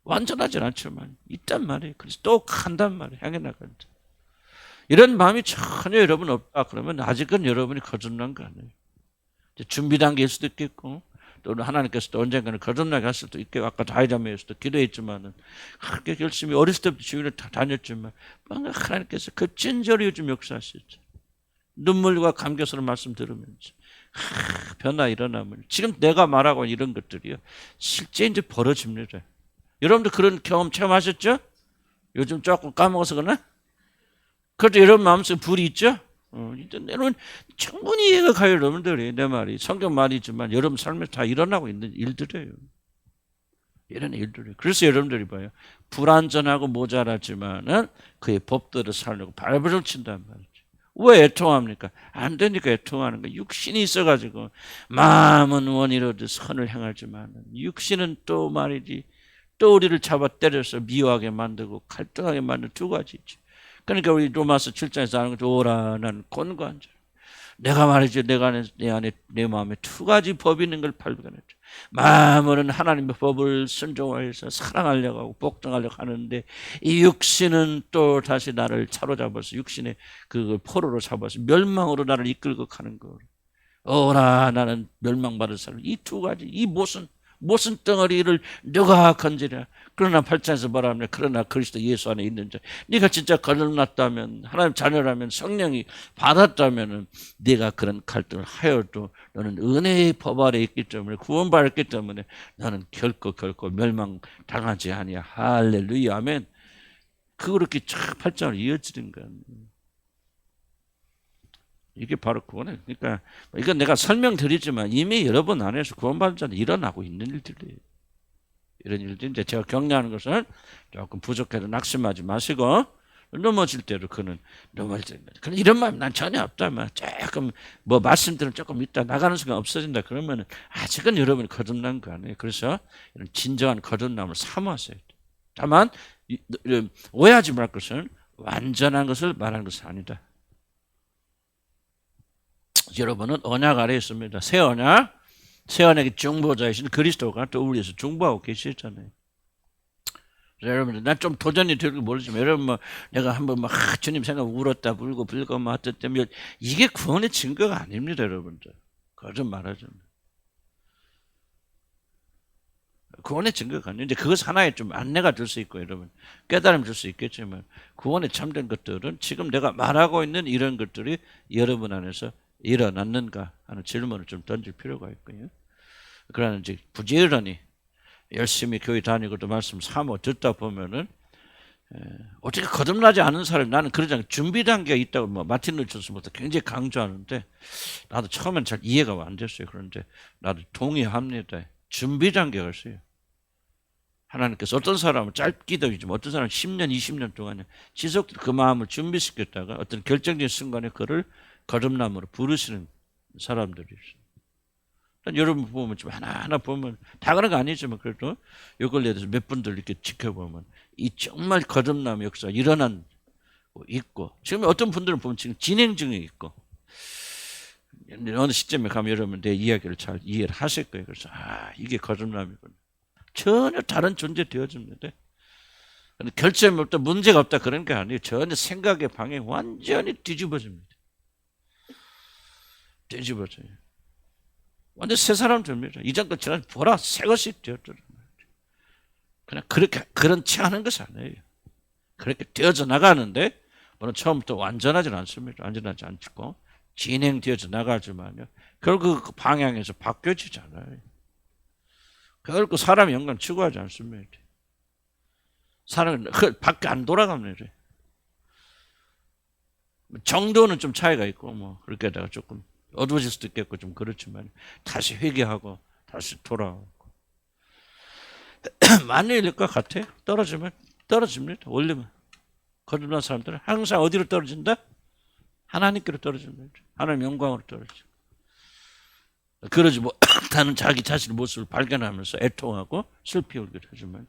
완전하진 않지만 있단 말이에요. 그래서 또 한단 말이에요. 향해 나간다. 이런 마음이 전혀 여러분 없다 그러면 아직은 여러분이 거듭난 거 아니에요. 준비 단계일 수도 있겠고 또는 하나님께서 또 언젠가는 거듭나게 할 수도 있겠고 아까 다이자매에서도 기도했지만은 그렇게 열심히 어렸을 때부터 주위를 다 다녔지만 뭔가 하나님께서 급진절이 요즘 역사하셨죠. 눈물과 감격스러운 말씀 들으면서 변화 일어나면 지금 내가 말하고 이런 것들이요 실제 이제 벌어집니다. 여러분들 그런 경험 체험하셨죠? 요즘 조금 까먹어서 그러나? 그래도 여러분 마음속에 불이 있죠? 이제 내는 충분히 이해가 가요, 여러분들이. 내 말이. 성경 말이지만 여러분 삶에 다 일어나고 있는 일들이에요. 이런 일들이에요. 그래서 여러분들이 봐요. 불완전하고 모자라지만은 그의 법대로 살려고 발버둥 친단 말이죠. 왜 애통합니까? 안 되니까 애통하는 거예요. 육신이 있어가지고 마음은 원이로도 선을 행하지만 육신은 또 말이지 또 우리를 잡아 때려서 미워하게 만들고 갈등하게 만드는 두 가지죠. 그러니까 우리 로마서 7장에서 하는 것도 오라는 권고한 자. 내가 말이죠. 내 안에 내 마음에 두 가지 법이 있는 걸 발견했죠. 마음으로는 하나님의 법을 순종하여서 사랑하려고 하고 복종하려고 하는데 이 육신은 또 다시 나를 사로잡아서 육신의 그 포로로 잡아서 멸망으로 나를 이끌고 가는 거. 오라 나는 멸망받을 사람. 이 두 가지 이 무슨 덩어리를 누가 건지랴. 그러나 8장에서 말하면 그러나 그리스도 예수 안에 있는 자 네가 진짜 거듭났다면 하나님 자녀라면 성령이 받았다면 네가 그런 갈등을 하여도 너는 은혜의 법 아래 있기 때문에 구원받았기 때문에 너는 결코 멸망당하지 아니야. 할렐루야 아멘. 그렇게 쫙 8장을 이어지는 거야. 이게 바로 구원이에요. 그러니까 이건 내가 설명드리지만 이미 여러분 안에서 구원받은 자는 일어나고 있는 일들이에요. 이런 일들인데 제가 격려하는 것은 조금 부족해도 낙심하지 마시고 넘어질 대로 그는 넘어질 때. 그런 이런 마음 난 전혀 없다. 막 조금 뭐 말씀들은 조금 있다 나가는 순간 없어진다. 그러면은 아직은 여러분이 거듭난 거 아니에요. 그래서 이런 진정한 거듭남을 사모하세요. 다만 오해하지 말 것은 완전한 것을 말하는 것은 아니다. 여러분은 언약 아래에 있습니다. 새 언약, 새 언약의 중보자이신 그리스도가 또 우리 위해서 중보하고 계시잖아요. 여러분들 난 좀 도전이 될지 모르지만 여러분 뭐 내가 한번 막 주님 생각 울었다 울고 불고 막 어쨌든 이게 구원의 증거가 아닙니다. 여러분들 그거 말하자면 구원의 증거가 아니에요. 이제 그것 하나에 좀 안내가 될 수 있고 여러분 깨달음 줄 수 있겠지만 구원에 참된 것들은 지금 내가 말하고 있는 이런 것들이 여러분 안에서 일어났는가 하는 질문을 좀 던질 필요가 있고요. 그러나 이제 부지런히 열심히 교회 다니고도 말씀 사모 듣다 보면은 어떻게 거듭나지 않은 사람이 나는 그러지 않고 준비 단계가 있다고 뭐 마틴 루터스부터 굉장히 강조하는데 나도 처음엔 잘 이해가 안 됐어요. 그런데 나도 동의합니다. 준비 단계가 있어요. 하나님께서 어떤 사람은 짧기도 있지만 어떤 사람은 10년, 20년 동안 지속적으로 그 마음을 준비시켰다가 어떤 결정적인 순간에 그를 거듭남으로 부르시는 사람들이 있어요. 여러분 보면 좀 하나하나 보면 다 그런 거 아니지만 그래도 이걸 예를 들어서 몇 분들 이렇게 지켜보면 이 정말 거듭남 역사 일어난 있고 지금 어떤 분들은 보면 지금 진행 중에 있고 어느 시점에 가면 여러분 내 이야기를 잘 이해를 하실 거예요. 그래서 이게 거듭남이구나. 전혀 다른 존재 되어집니다. 결점이 없다 문제가 없다 그런 게 아니에요. 전혀 생각의 방향이 완전히 뒤집어집니다. 뒤집어져요. 완전 새 사람 됩니다. 이전 것처럼 보라 새 것이 되었더라. 그냥 그렇게 그렇지 않은 것이 아니에요. 그렇게 되어져 나가는데 물론 처음부터 완전하지 않습니다. 완전하지 않고 진행되어져 나가지만요. 결국 그 방향에서 바뀌어지지 않아요. 결국 사람의 영광 추구하지 않습니다. 사람은 그 밖에 안 돌아갑니다. 정도는 좀 차이가 있고 뭐 그렇게다가 조금 어두워질 수도 있겠고 좀 그렇지만 다시 회개하고 다시 돌아오고 만일일 것 같아요. 떨어지면 떨어집니다. 원래는 거듭난 사람들은 항상 어디로 떨어진다? 하나님께로 떨어집니다. 하나님 영광으로 떨어지고 그러지 못하는 자기 자신의 모습을 발견하면서 애통하고 슬피 울기도 하지만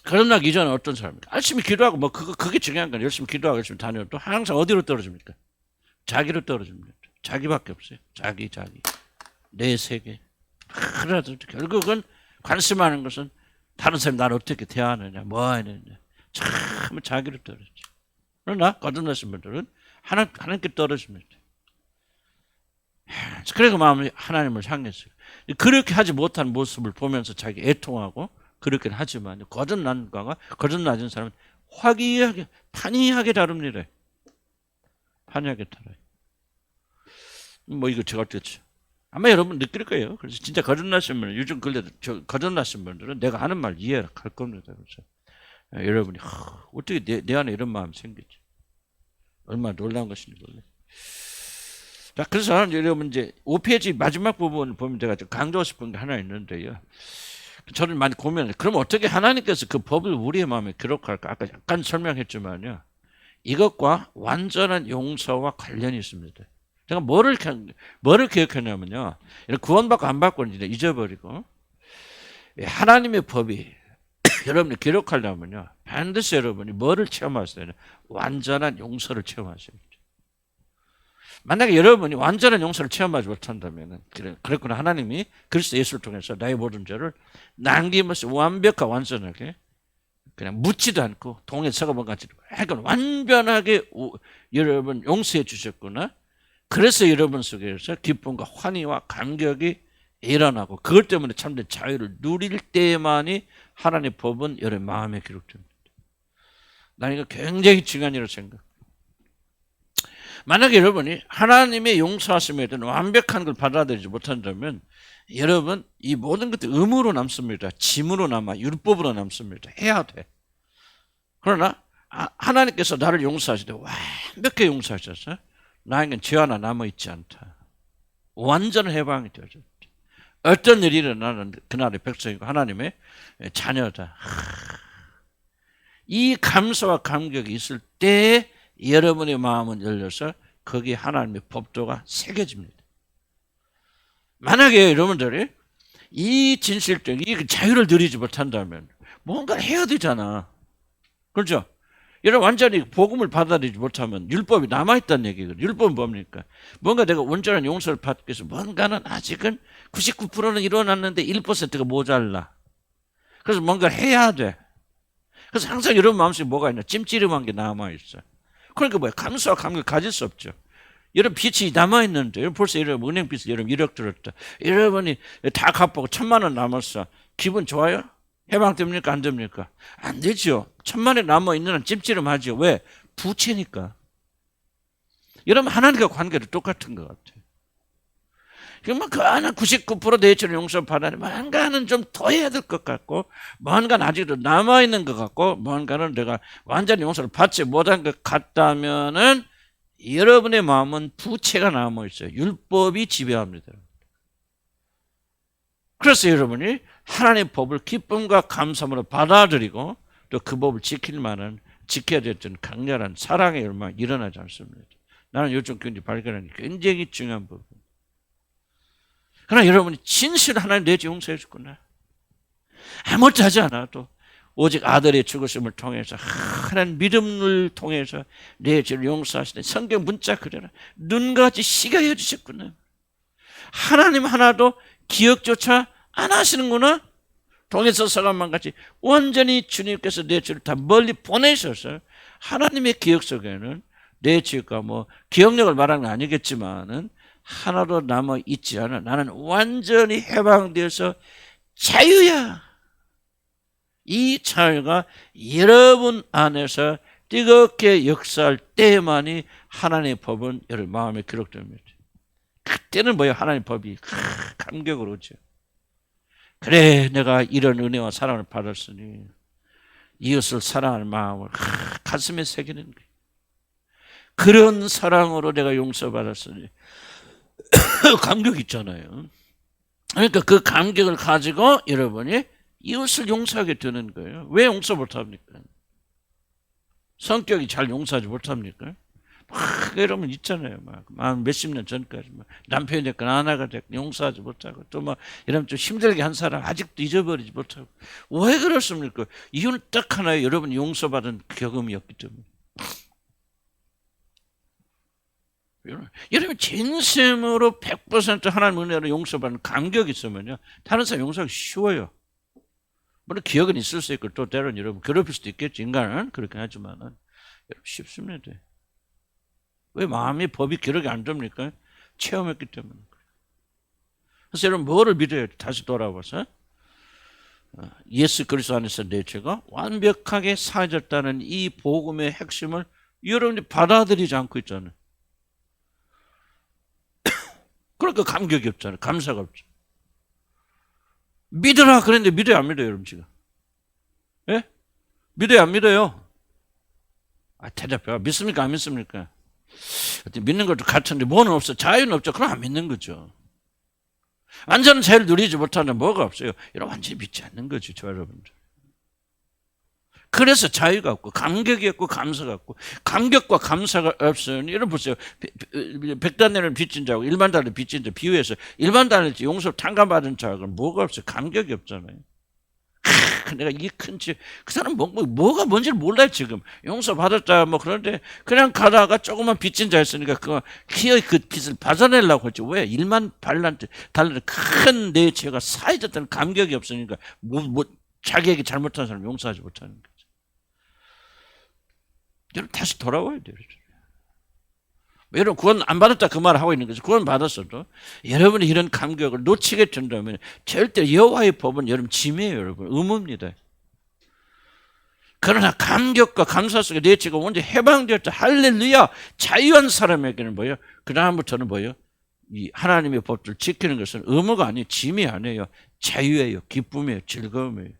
거듭나기 이전에 어떤 사람입니까? 열심히 기도하고 뭐 그게 중요한 건 열심히 기도하고 열심히 다녀도 항상 어디로 떨어집니까? 자기로 떨어집니다. 자기밖에 없어요. 자기. 내 세계. 그래도 결국은 관심하는 것은 다른 사람이 나를 어떻게 대하느냐, 뭐 하느냐. 참 자기로 떨어지죠. 그러나 거듭나신 분들은 하나님께 떨어집니다. 그래서 마음이 하나님을 향했어요. 그렇게 하지 못한 모습을 보면서 자기 애통하고 그렇게 하지만 거듭난 것과 거듭나진 사람은 화기애애하게 판이하게 다릅니다. 판이하게 달라요. 뭐 이거 제가 어떻게 아마 여러분 느낄 거예요. 그래서 진짜 거듭나신 분은 요즘 그래도 거듭나신 분들은 내가 하는 말 이해할 겁니다. 그래서 여러분이 어떻게 내 안에 이런 마음이 생겼지? 얼마나 놀라운 것인지 몰라요. 자, 그래서 여러분 이제 5페이지 마지막 부분 보면 제가 강조하고 싶은 게 하나 있는데요. 저는 많이 고민해요. 그럼 어떻게 하나님께서 그 법을 우리의 마음에 기록할까? 아까 약간 설명했지만요. 이것과 완전한 용서와 관련이 있습니다. 제가 뭐를 기억했냐면요. 구원받고 안 받고는 이제 잊어버리고 하나님의 법이 여러분이 기록하려면요. 반드시 여러분이 뭐를 체험하셔야 되냐. 완전한 용서를 체험하셔야 돼요. 만약에 여러분이 완전한 용서를 체험하지 못한다면 그랬구나. 하나님이 그리스도 예수를 통해서 나의 모든 죄를 남김없이 완벽하고 완전하게 그냥 묻지도 않고 동에 서가본 같이 완전하게 여러분 용서해 주셨구나. 그래서 여러분 속에서 기쁨과 환희와 감격이 일어나고 그것 때문에 참된 자유를 누릴 때만이 하나님의 법은 여러분 마음에 기록됩니다. 난 이거 굉장히 중요한 일이라고 생각합니다. 만약에 여러분이 하나님의 용서하심에 대한 완벽한 걸 받아들이지 못한다면 여러분 이 모든 것들이 의무로 남습니다. 짐으로 남아 율법으로 남습니다. 해야 돼. 그러나 하나님께서 나를 용서하실 때 완벽하게 용서하셔서 나에겐 죄 하나 남아있지 않다. 완전 해방이 되어졌다. 어떤 일이 일어나는 그날의 백성이고 하나님의 자녀다. 이 감사와 감격이 있을 때 여러분의 마음은 열려서 거기에 하나님의 법도가 새겨집니다. 만약에 여러분들이 이 진실적, 이 자유를 누리지 못한다면 뭔가를 해야 되잖아. 그렇죠? 여러분 완전히 복음을 받아들이지 못하면 율법이 남아있다는 얘기거든요. 율법은 뭡니까? 뭔가 내가 온전한 용서를 받기 위해서 뭔가는 아직은 99%는 일어났는데 1%가 모자라. 그래서 뭔가를 해야 돼. 그래서 항상 여러분 마음속에 뭐가 있나? 찜찌름한 게 남아있어요. 그러니까 뭐야? 감사와 감격을 가질 수 없죠. 여러분 빚이 남아있는데, 여러분 벌써 여러분 은행 빚을 여러분 1억 들었다. 여러분이 다 갚고 1,000만 원 남았어. 기분 좋아요? 해방됩니까? 안 됩니까? 안 되죠. 1,000만 원 남아있는 한 찜찌름하죠. 왜? 부채니까. 여러분 하나님과 관계도 똑같은 것 같아요. 그러면 그 하나 99% 내 죄를 용서받아내 뭔가는 좀 더 해야 될 것 같고 뭔가는 아직도 남아있는 것 같고 뭔가는 내가 완전히 용서를 받지 못한 것 같다면은 여러분의 마음은 부채가 남아있어요. 율법이 지배합니다. 그래서 여러분이 하나님의 법을 기쁨과 감사함으로 받아들이고 또 그 법을 지킬 만한 지켜야 됐던 강렬한 사랑의 열망이 일어나지 않습니다. 나는 요즘 굉장히 발견한 게 굉장히 중요한 부분. 그러나 여러분이 진실 하나님 내 죄 용서해 주구나. 아무것도 하지 않아도 오직 아들의 죽으심을 통해서 하나님 믿음을 통해서 내 죄를 용서하시네. 성경 문자 그래라. 눈같이 시가해 주셨구나. 하나님 하나도 기억조차 안 하시는구나. 동에서 서간만 같이 완전히 주님께서 내 죄를 다 멀리 보내셔서 하나님의 기억 속에는 내 죄가 뭐 기억력을 말하는 건 아니겠지만은 하나도 남아 있지 않아. 나는 완전히 해방되어서 자유야. 이 자유가 여러분 안에서 뜨겁게 역사할 때만이 하나님의 법은 여러분 마음에 기록됩니다. 그때는 뭐예요? 하나님의 법이 감격으로 오죠. 그래, 내가 이런 은혜와 사랑을 받았으니 이웃을 사랑하는 마음을 가슴에 새기는 거예요. 그런 사랑으로 내가 용서받았으니 감격 있잖아요. 그러니까 그 감격을 가지고 여러분이 이웃을 용서하게 되는 거예요. 왜 용서 못합니까? 성격이 잘 용서하지 못합니까? 여러분 있잖아요. 막 몇십 년 전까지 남편이 됐건 아내가 됐건 용서하지 못하고 또 막 이러면 좀 힘들게 한 사람 아직도 잊어버리지 못하고 왜 그렇습니까? 이유는 딱 하나예요. 여러분 용서받은 경험이었기 때문에. 여러분 진심으로 100% 하나님 은혜로 용서받는 감격이 있으면요 다른 사람 용서하기 쉬워요. 물론 기억은 있을 수 있고 또 때로는 여러분 괴롭힐 수도 있겠죠. 인간은 그렇긴 하지만은 여러분 쉽습니다. 왜 마음의 법이 기록이 안 됩니까? 체험했기 때문에. 그래서 여러분 뭐를 믿어야 돼? 다시 돌아와서 예수 그리스도 안에서 내 죄가 완벽하게 사해졌다는 이 복음의 핵심을 여러분이 받아들이지 않고 있잖아요. 그러니까 감격이 없잖아요. 감사가 없죠. 믿으라 그랬는데 믿어요 안 믿어요 여러분 지금? 예? 믿어요 안 믿어요? 대답해요. 믿습니까 안 믿습니까? 믿는 것도 같은데 뭐는 없어? 자유는 없죠. 그럼 안 믿는 거죠. 완전한 자유를 누리지 못하는 뭐가 없어요. 여러분 완전히 믿지 않는 거죠. 저 여러분들. 그래서 자유가 없고 감격이 없고 감사가 없고 감격과 감사가 없으니 여러분 보세요. 100단위를 빚진 자하고 1만 단위를 빚진 자 비유해서 1만 단위를 용서 탕감받은 자하고는 뭐가 없어요. 감격이 없잖아요. 내가 이게 큰지 그 사람 뭐가 뭔지를 몰라요 지금. 용서받았다 뭐 그런데 그냥 가다가 조그만 빚진 자였으니까 그 기어이 그 빚을 받아내려고 했지. 왜? 1만 달러는 큰 내 죄가 사해졌다는 감격이 없으니까 자기에게 잘못한 사람 용서하지 못하는 거죠. 여러분 다시 돌아와야 돼요. 여러분 구원 안 받았다 그 말을 하고 있는 거죠. 구원 받았어도 여러분이 이런 감격을 놓치게 된다면 절대 여호와의 법은 여러분 짐이에요. 여러분 의무입니다. 그러나 감격과 감사 속에 내 죄가 언제 해방되었다 할렐루야 자유한 사람에게는 뭐예요? 그 다음부터는 뭐예요? 이 하나님의 법들을 지키는 것은 의무가 아니에요. 짐이 아니에요. 자유예요. 기쁨이에요. 즐거움이에요.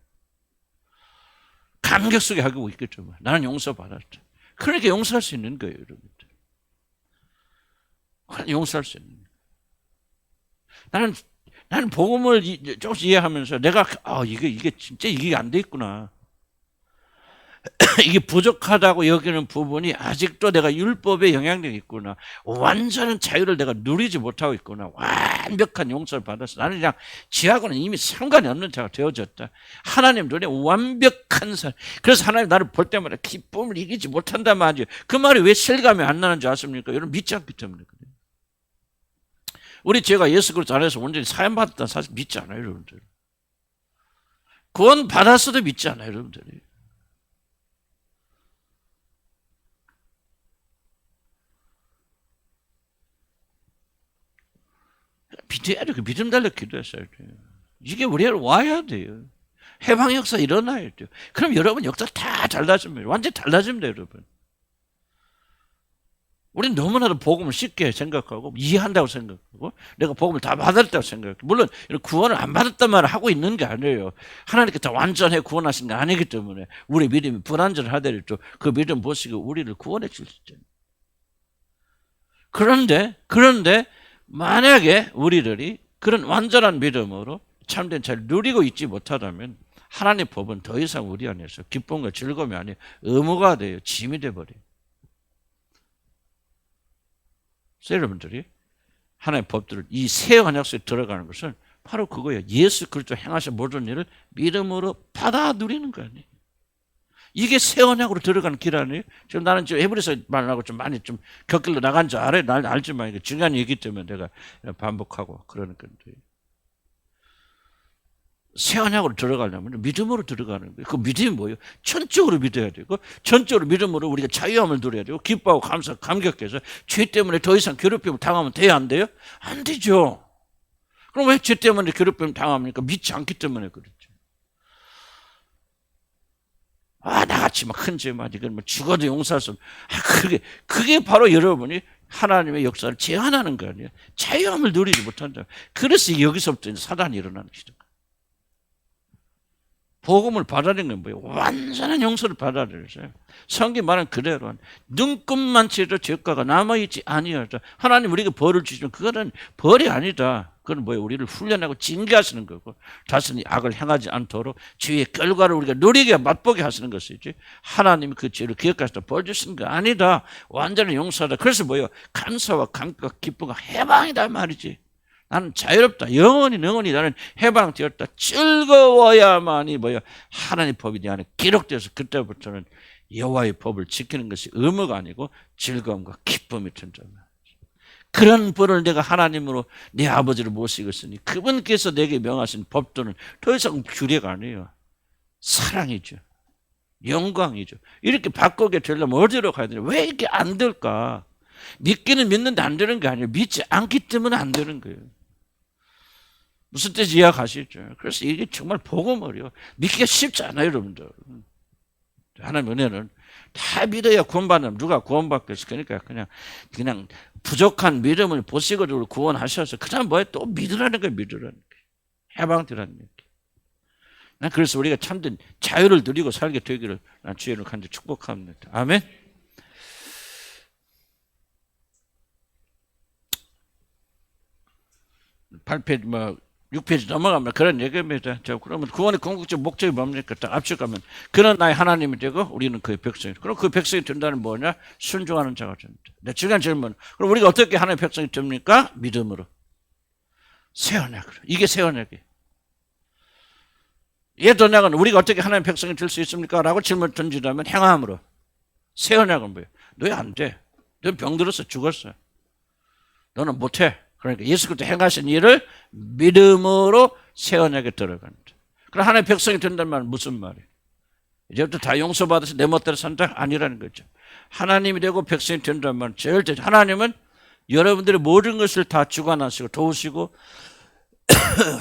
감격 속에 하고 있겠죠. 나는 용서받았다. 그러니까 용서할 수 있는 거예요. 여러분. 용서할 수 있는 거예요. 나는 복음을 조금씩 이해하면서 내가 이게 진짜 이게 안 돼 있구나. 이게 부족하다고 여기는 부분이 아직도 내가 율법의 영향력이 있구나. 완전한 자유를 내가 누리지 못하고 있구나. 완벽한 용서를 받았어. 나는 그냥 지하고는 이미 상관이 없는 자가 되어졌다. 하나님 눈에 완벽한 사람. 그래서 하나님 나를 볼 때마다 기쁨을 이기지 못한단 말이에요. 그 말이 왜 실감이 안 나는 줄 아십니까? 여러분 믿지 않기 때문에 그래요. 우리 제가 예수 그리스도 안에서 온전히 사연 받았다는 사실 믿지 않아요, 여러분들. 구원 받았어도 믿지 않아요, 여러분들이. 믿어야 돼요. 믿음 달려 기도했어야 돼요. 이게 우리가 와야 돼요. 해방 역사 일어나야 돼요. 그럼 여러분 역사 다 달라집니다. 완전히 달라집니다, 여러분. 우리는 너무나도 복음을 쉽게 생각하고 이해한다고 생각하고 내가 복음을 다 받았다고 생각해요. 물론 구원을 안 받았단 말을 하고 있는 게 아니에요. 하나님께서 완전히 구원하신 게 아니기 때문에 우리 믿음이 불완전하더라도 그 믿음 보시고 우리를 구원해 주시죠. 그런데 만약에 우리들이 그런 완전한 믿음으로 참된 자를 누리고 있지 못하다면 하나님의 법은 더 이상 우리 안에서 기쁨과 즐거움이 아니에요. 의무가 돼요. 짐이 돼버려요. 그래서 여러분들이 하나님의 법들을 이 새 언약속에 들어가는 것은 바로 그거예요. 예수 그리스도 행하신 모든 일을 믿음으로 받아 누리는 거 아니에요. 이게 새 언약으로 들어가는 길 아니에요? 지금 나는 지금 헤브리서 말하고 좀 많이 좀 곁길로 나간 줄 알아요. 날 알지만 이게 중요한 얘기 때문에 내가 반복하고 그러는 건데. 새 언약으로 들어가려면 믿음으로 들어가는 거예요. 그 믿음이 뭐예요? 전적으로 믿어야 되고 전적으로 믿음으로 우리가 자유함을 누려야 되고 기뻐하고 감격해서 죄 때문에 더 이상 괴롭힘을 당하면 돼야 안 돼요? 안 되죠. 그럼 왜 죄 때문에 괴롭힘을 당합니까? 믿지 않기 때문에 그렇죠. 나같이 막 큰 죄만 이건 뭐 죽어도 용서할 수 없는 그게 바로 여러분이 하나님의 역사를 제한하는 거 아니에요? 자유함을 누리지 못한다. 그래서 여기서부터 사단이 일어나는 것이죠. 복음을 받아들이는 건 뭐예요? 완전한 용서를 받아들여서요. 성경 말은 그대로 눈금만 치도 죄가가 남아있지 아니하다. 하나님 우리에게 벌을 주시면 그거는 벌이 아니다. 그건 뭐예요? 우리를 훈련하고 징계하시는 거고 다시는 악을 행하지 않도록 죄의 결과를 우리가 누리게 맛보게 하시는 것이지 하나님이 그 죄를 기억하시다 벌 주시는 거 아니다. 완전히 용서하다. 그래서 뭐예요? 감사와 감격과 기쁨과 해방이다 말이지. 나는 자유롭다. 영원히 나는 해방되었다. 즐거워야만이 뭐야? 하나님의 법이 내 안에 기록되어서 그때부터는 여호와의 법을 지키는 것이 의무가 아니고 즐거움과 기쁨이 된다. 그런 벌을 내가 하나님으로 내 아버지를 모시고 있으니 그분께서 내게 명하신 법도는 더 이상 규례가 아니에요. 사랑이죠. 영광이죠. 이렇게 바꾸게 되려면 어디로 가야 되냐? 왜 이렇게 안 될까? 믿기는 믿는데 안 되는 게 아니에요. 믿지 않기 때문에 안 되는 거예요. 무슨 뜻인지 이해하시죠? 그래서 이게 정말 복음을요. 믿기가 쉽지 않아요, 여러분들. 하나님의 은혜는 다 믿어야 구원받는 누가 구원받겠어. 그러니까 그냥 부족한 믿음을 보시고 구원하셔서 그다음 뭐예요? 또 믿으라는 거예요. 믿으라는 거예요. 해방되라는 거예요. 난 그래서 우리가 참된 자유를 누리고 살게 되기를 난 주의를 간절히 축복합니다. 아멘. 8페이지 6페이지 넘어가면 그런 얘기입니다. 자, 그러면 구원의 궁극적 목적이 뭡니까? 딱 앞서가면 그는 나의 하나님이 되고 우리는 그의 백성이. 그럼 그 백성이 된다는 뭐냐? 순종하는 자가 됩니다. 네, 중요한 질문. 그럼 우리가 어떻게 하나님의 백성이 됩니까? 믿음으로. 새 언약으로. 이게 새 언약이에요. 옛 언약은 우리가 어떻게 하나님의 백성이 될 수 있습니까? 라고 질문을 던지자면 행함으로. 새 언약은 뭐예요? 너희 안 돼. 너 병들어서 죽었어. 너는 못해. 그러니까 예수 그리스도 행하신 일을 믿음으로 새 언약에 들어간다. 그럼 하나님의 백성이 된다는 말은 무슨 말이에요? 이제부터 다 용서받아서 내 멋대로 산다? 아니라는 거죠. 하나님이 되고 백성이 된다는 말은 절대 하나님은 여러분들의 모든 것을 다 주관하시고 도우시고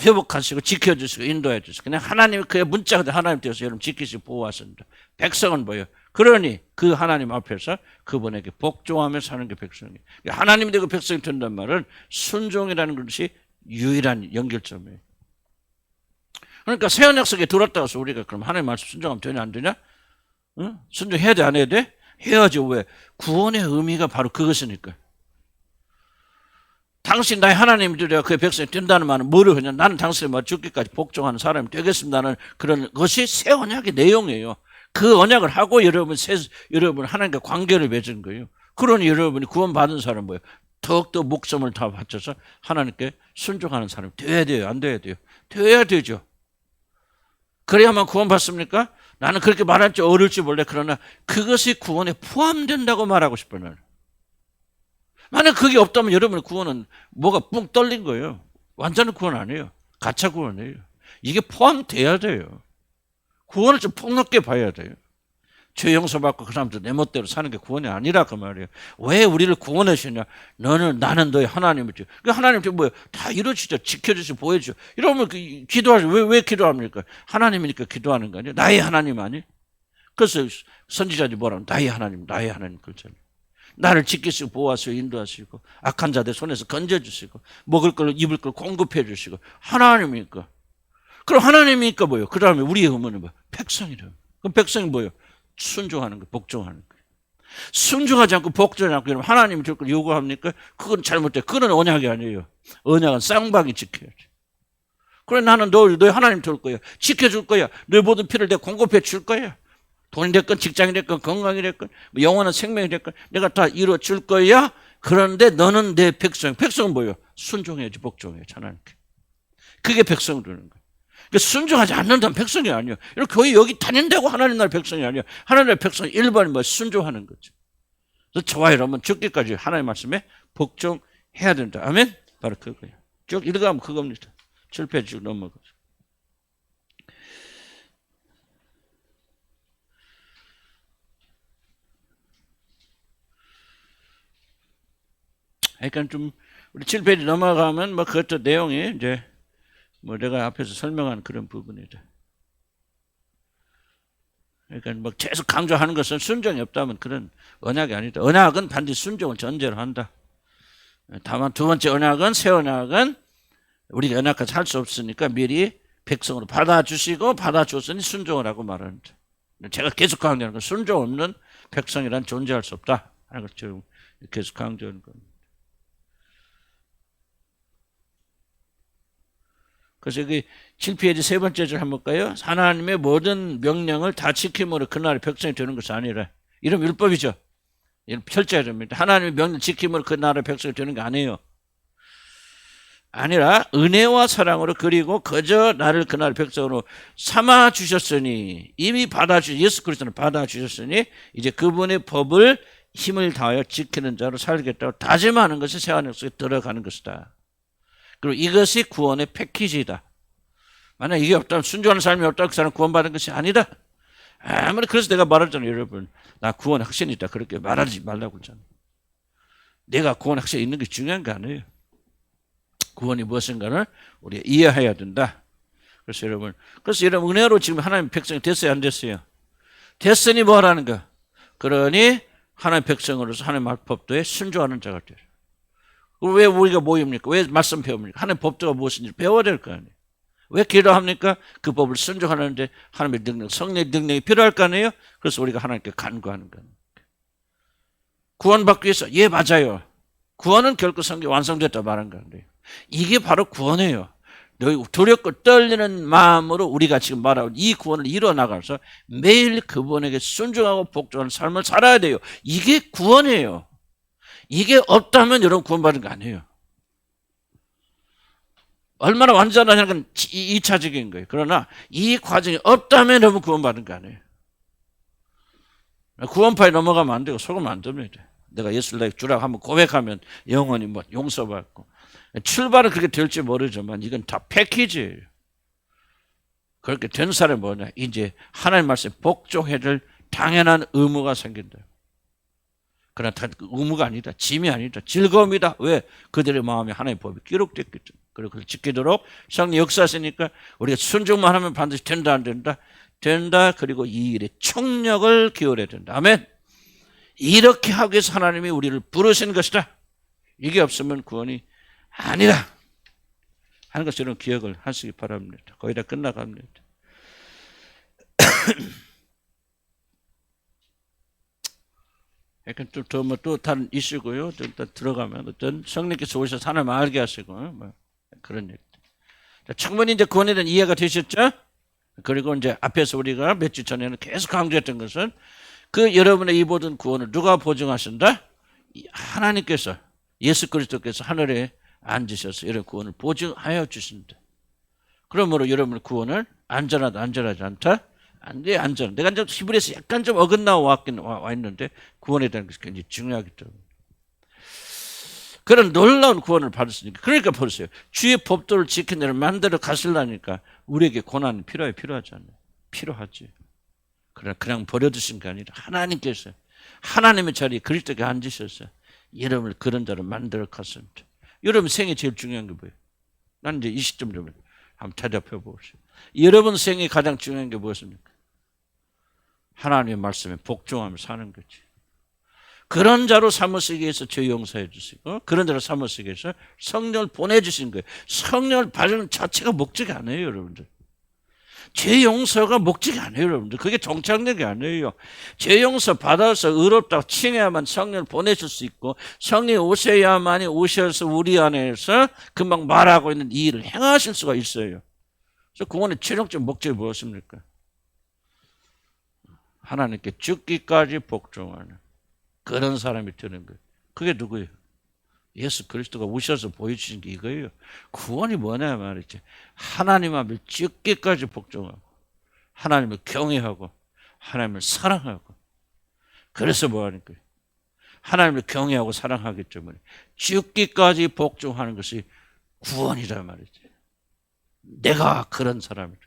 회복하시고 지켜주시고 인도해 주시고 그냥 하나님이 그의 문자가 하나님 되어서 여러분 지키시고 보호하신다. 백성은 뭐예요? 그러니 그 하나님 앞에서 그분에게 복종하며 사는 게 백성이에요. 하나님이 되고 백성이 된다는 말은 순종이라는 것이 유일한 연결점이에요. 그러니까 새 언약 속에 들었다고 해서 우리가 그럼 하나님 말씀 순종하면 되냐 안 되냐? 응? 순종해야 돼 안 해야 돼? 해야죠. 왜? 구원의 의미가 바로 그것이니까. 당신 나의 하나님이 되려 그의 백성이 된다는 말은 뭐를 하냐? 나는 당신의 말 죽기까지 복종하는 사람이 되겠습니다는 그런 것이 새 언약의 내용이에요. 그 언약을 하고 여러분 하나님과 관계를 맺은 거예요. 그러니 여러분이 구원받은 사람 뭐예요? 더욱더 목숨을 다 바쳐서 하나님께 순종하는 사람이 돼야 돼요? 안 돼야 돼요? 돼야 되죠. 그래야만 구원받습니까? 나는 그렇게 말할지 어릴지 몰라. 그러나 그것이 구원에 포함된다고 말하고 싶어요. 나는. 만약 그게 없다면 여러분의 구원은 뭐가 뿡 떨린 거예요. 완전한 구원 아니에요. 가짜 구원이에요. 이게 포함돼야 돼요. 구원을 좀 폭넓게 봐야 돼요. 죄 용서받고 그 사람들 내 멋대로 사는 게 구원이 아니라 그 말이에요. 왜 우리를 구원하시냐? 나는 너의 하나님이지. 그 하나님 뭐예요? 다 이루어지죠. 지켜주시고 보여주죠. 이러면 기도하죠. 왜 기도합니까? 하나님이니까 기도하는 거 아니에요? 나의 하나님 아니? 그래서 선지자들이 뭐라고? 나의 하나님 그렇잖아요. 나를 지키시고 보호하시고 인도하시고 악한 자들 손에서 건져주시고 먹을 걸 입을 걸 공급해 주시고 하나님이니까. 그럼 하나님이니까 뭐예요? 그 다음에 우리의 의무는 뭐예요? 백성이래요. 그럼 백성이 뭐예요? 순종하는 거예요. 복종하는 거예요. 순종하지 않고 복종하지 않고 이러면 하나님이 줄 걸 요구합니까? 그건 잘못돼. 그건 언약이 아니에요. 언약은 쌍방이 지켜야지. 그래 나는 너희 하나님 줄 거야. 지켜줄 거야. 너희 모든 피를 내가 공급해 줄 거야. 돈이 됐건 직장이 됐건 건강이 됐건 영원한 생명이 됐건 내가 다 이루어 줄 거야. 그런데 너는 내 백성. 백성은 뭐예요? 순종해야지 복종해야지 하나님께. 그게 백성을 두는 거예요. 순종하지 않는다면 백성이 아니에요. 이렇게 교회 여기 다닌다고 하나님 나라 백성이 아니에요. 하나님 나라 백성은 일반인 뭐 순종하는 거죠. 그래서 저와 여러분 죽기까지 하나님 말씀에 복종해야 된다. 아멘? 바로 그거예요. 쭉 읽어가면 그겁니다. 7페이지 쭉 넘어가죠. 그러니까 좀 우리 7페이지 넘어가면 뭐 그것도 내용이 이제 뭐 내가 앞에서 설명한 그런 부분이다. 그러니까 뭐 계속 강조하는 것은 순종이 없다면 그런 언약이 아니다. 언약은 반드시 순종을 전제로 한다. 다만 두 번째 언약은 새 언약은 우리가 언약까지 할 수 없으니까 미리 백성으로 받아주시고 받아줬으니 순종을 하고 말합니다. 제가 계속 강조하는 건 순종 없는 백성이란 존재할 수 없다 하는 것을 계속 강조하는 겁니다. 그래서 여기 7페이지 세 번째 줄 한번 볼까요? 하나님의 모든 명령을 다 지킴으로 그날의 백성이 되는 것이 아니라 이런 율법이죠. 이런 철저합니다. 하나님의 명령 지킴으로 그날의 백성이 되는 게 아니에요. 아니라 은혜와 사랑으로 그리고 그저 나를 그날의 백성으로 삼아 주셨으니 이미 예수 그리스도는 받아 주셨으니 이제 그분의 법을 힘을 다하여 지키는 자로 살겠다고 다짐하는 것이 새 언약 속에 들어가는 것이다. 그리고 이것이 구원의 패키지다. 만약 이게 없다면 순종하는 삶이 없다면 그 사람은 구원받은 것이 아니다. 아무리 그래서 내가 말하잖아요. 여러분 나 구원 확신이 있다. 그렇게 말하지 말라고 그러잖아요. 내가 구원 확신이 있는 게 중요한 거 아니에요. 구원이 무엇인가를 우리가 이해해야 된다. 그래서 여러분 은혜로 지금 하나님 백성이 됐어요? 안 됐어요? 됐으니 뭐 하라는 거? 그러니 하나님 백성으로서 하나님 법도에 순종하는 자가 돼요. 왜 우리가 모입니까? 왜 말씀 배웁니까? 하나님 법도가 무엇인지 배워야 될 거 아니에요. 왜 기도합니까? 그 법을 순종하는데 하나님의 능력, 성령의 능력이 필요할 거 아니에요? 그래서 우리가 하나님께 간구하는 거예요. 구원받기 위해서 예 맞아요. 구원은 결코 성경 완성됐다 말한 건데 이게 바로 구원이에요. 두렵고 떨리는 마음으로 우리가 지금 말하고 이 구원을 이뤄나가서 매일 그분에게 순종하고 복종하는 삶을 살아야 돼요. 이게 구원이에요. 이게 없다면 여러분 구원받은 거 아니에요. 얼마나 완전하냐는 건 2차적인 거예요. 그러나 이 과정이 없다면 여러분 구원받은 거 아니에요. 구원파에 넘어가면 안 되고 속으면 안 됩니다. 내가 예수를 내 주라고 한번 고백하면 영원히 뭐 용서받고 출발은 그렇게 될지 모르지만 이건 다 패키지예요. 그렇게 된 사람이 뭐냐? 이제 하나님 말씀에 복종해야 될 당연한 의무가 생긴다. 그러나 다 의무가 아니다. 짐이 아니다. 즐거움이다. 왜? 그들의 마음에 하나님의 법이 기록됐기 때문에. 그리고 그걸 지키도록 성령 역사하시니까 우리가 순종만 하면 반드시 된다 안 된다? 된다. 그리고 이 일에 총력을 기울여야 된다. 아멘. 이렇게 하기 위해서 하나님이 우리를 부르신 것이다. 이게 없으면 구원이 아니라 하는 것을 여러분 기억을 하시기 바랍니다. 거의 다 끝나갑니다. 약간 또 다른 이슈고요. 일단 들어가면 어떤 성령께서 오셔서 하나님 알게 하시고 뭐 그런 얘기. 충분히 이제 구원에 대한 이해가 되셨죠? 그리고 이제 앞에서 우리가 몇 주 전에는 계속 강조했던 것은 그 여러분의 이 모든 구원을 누가 보증하신다? 하나님께서, 예수 그리스도께서 하늘에 앉으셔서 이런 구원을 보증하여 주신다. 그러므로 여러분의 구원을 안전하다, 안전하지 않다? 안전. 내가 이제 히브리서 약간 좀 어긋나 와 있는데 구원에 대한 것이 굉장히 중요하기 때문에. 그런 놀라운 구원을 받았으니까. 그러니까 보세요. 주의 법도를 지킨 대로 만들어 가시려니까 우리에게 고난이 필요하지 않아요. 필요하지. 그러나 그냥 버려두신 게 아니라 하나님께서 하나님의 자리에 그리스도께 앉으셔서 여러분을 그런 자로 만들어 갔습니다. 여러분 생에 제일 중요한 게 뭐예요? 난 이제 이 시점 좀 한번 찾아펴 보세요. 여러분 생에 가장 중요한 게 무엇입니까? 하나님의 말씀에 복종하며 사는 거지. 그런 자로 삼으시기 위해서 죄 용서해 주시고 그런 자로 삼으시기 위해서 성령을 보내주신 거예요. 성령을 받는 자체가 목적이 아니에요, 여러분들. 죄 용서가 목적이 아니에요, 여러분들. 그게 종착역이 아니에요. 죄 용서 받아서 의롭다고 칭해야만 성령을 보내실 수 있고 성령이 오셔야만이 오셔서 우리 안에서 금방 말하고 있는 이 일을 행하실 수가 있어요. 그래서 구원의 최종적 목적이 무엇입니까? 하나님께 죽기까지 복종하는 그런 사람이 되는 거예요. 그게 누구예요? 예수 그리스도가 오셔서 보여주신 게 이거예요. 구원이 뭐냐 말이지. 하나님 앞에 죽기까지 복종하고 하나님을 경외하고 하나님을 사랑하고 그래서 뭐 하는 거예요? 하나님을 경외하고 사랑하기 때문에 죽기까지 복종하는 것이 구원이란 말이지. 내가 그런 사람이다.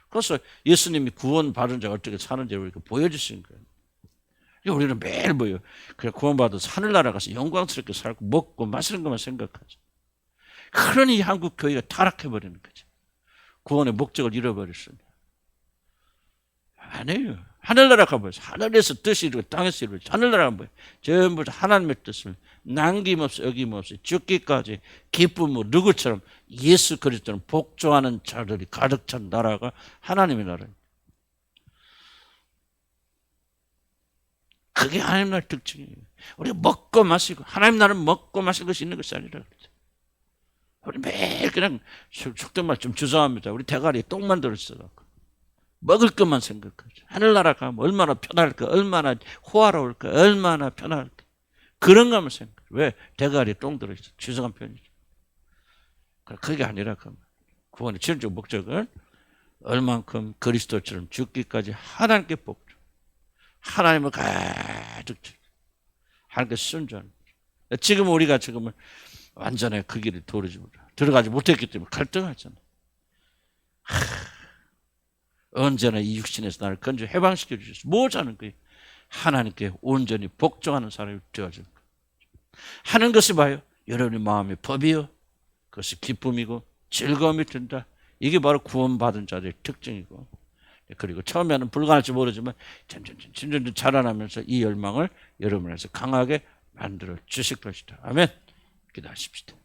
그래서 예수님이 구원 받은 자가 어떻게 사는지 우리가 보여주신 거예요. 우리는 매일 뭐예요? 그냥 구원받아서 하늘나라 가서 영광스럽게 살고 먹고 마시는 것만 생각하죠. 그러니 한국 교회가 타락해버리는 거죠. 구원의 목적을 잃어버렸습니다. 아니에요. 하늘나라 가보세요. 하늘에서 뜻이 이루고 땅에서 이루어져. 하늘나라가 뭐예요? 전부 하나님의 뜻을 남김없이 어김없이 죽기까지 기쁨으로 누구처럼 예수 그리스도는 복종하는 자들이 가득 찬 나라가 하나님의 나라입니다. 그게 하나님 나라의 특징이에요. 우리가 먹고 마시고 하나님 나라는 먹고 마실 것이 있는 것이 아니라 그러죠. 우리 매일 그냥 속된 말 좀 죄송합니다. 우리 대가리에 똥만 들어있어갖고 먹을 것만 생각하죠. 하늘나라 가면 얼마나 편할까, 얼마나 호화로울까, 얼마나 편할까. 그런 것만 생각해요. 왜? 대가리에 똥 들어있어. 죄송한 편이죠. 그게 아니라 구원의 최종적 목적은 얼만큼 그리스도처럼 죽기까지 하나님께 복종. 하나님을 가득 하나님께 순종하는 거죠. 지금 우리가 지금은 완전히 그 길을 들어가지 못했기 때문에 갈등하잖아요. 언제나 이 육신에서 나를 건져 해방시켜 주셔서 뭐자는 거예요? 하나님께 온전히 복종하는 사람이 되어지는 거예요. 하는 것이 봐요. 여러분의 마음의 법이요. 그것이 기쁨이고 즐거움이 된다. 이게 바로 구원받은 자들의 특징이고 그리고 처음에는 불가능할지 모르지만 점점 자라나면서 이 열망을 여러분에서 강하게 만들어 주실 것이다. 아멘. 기도하십시다.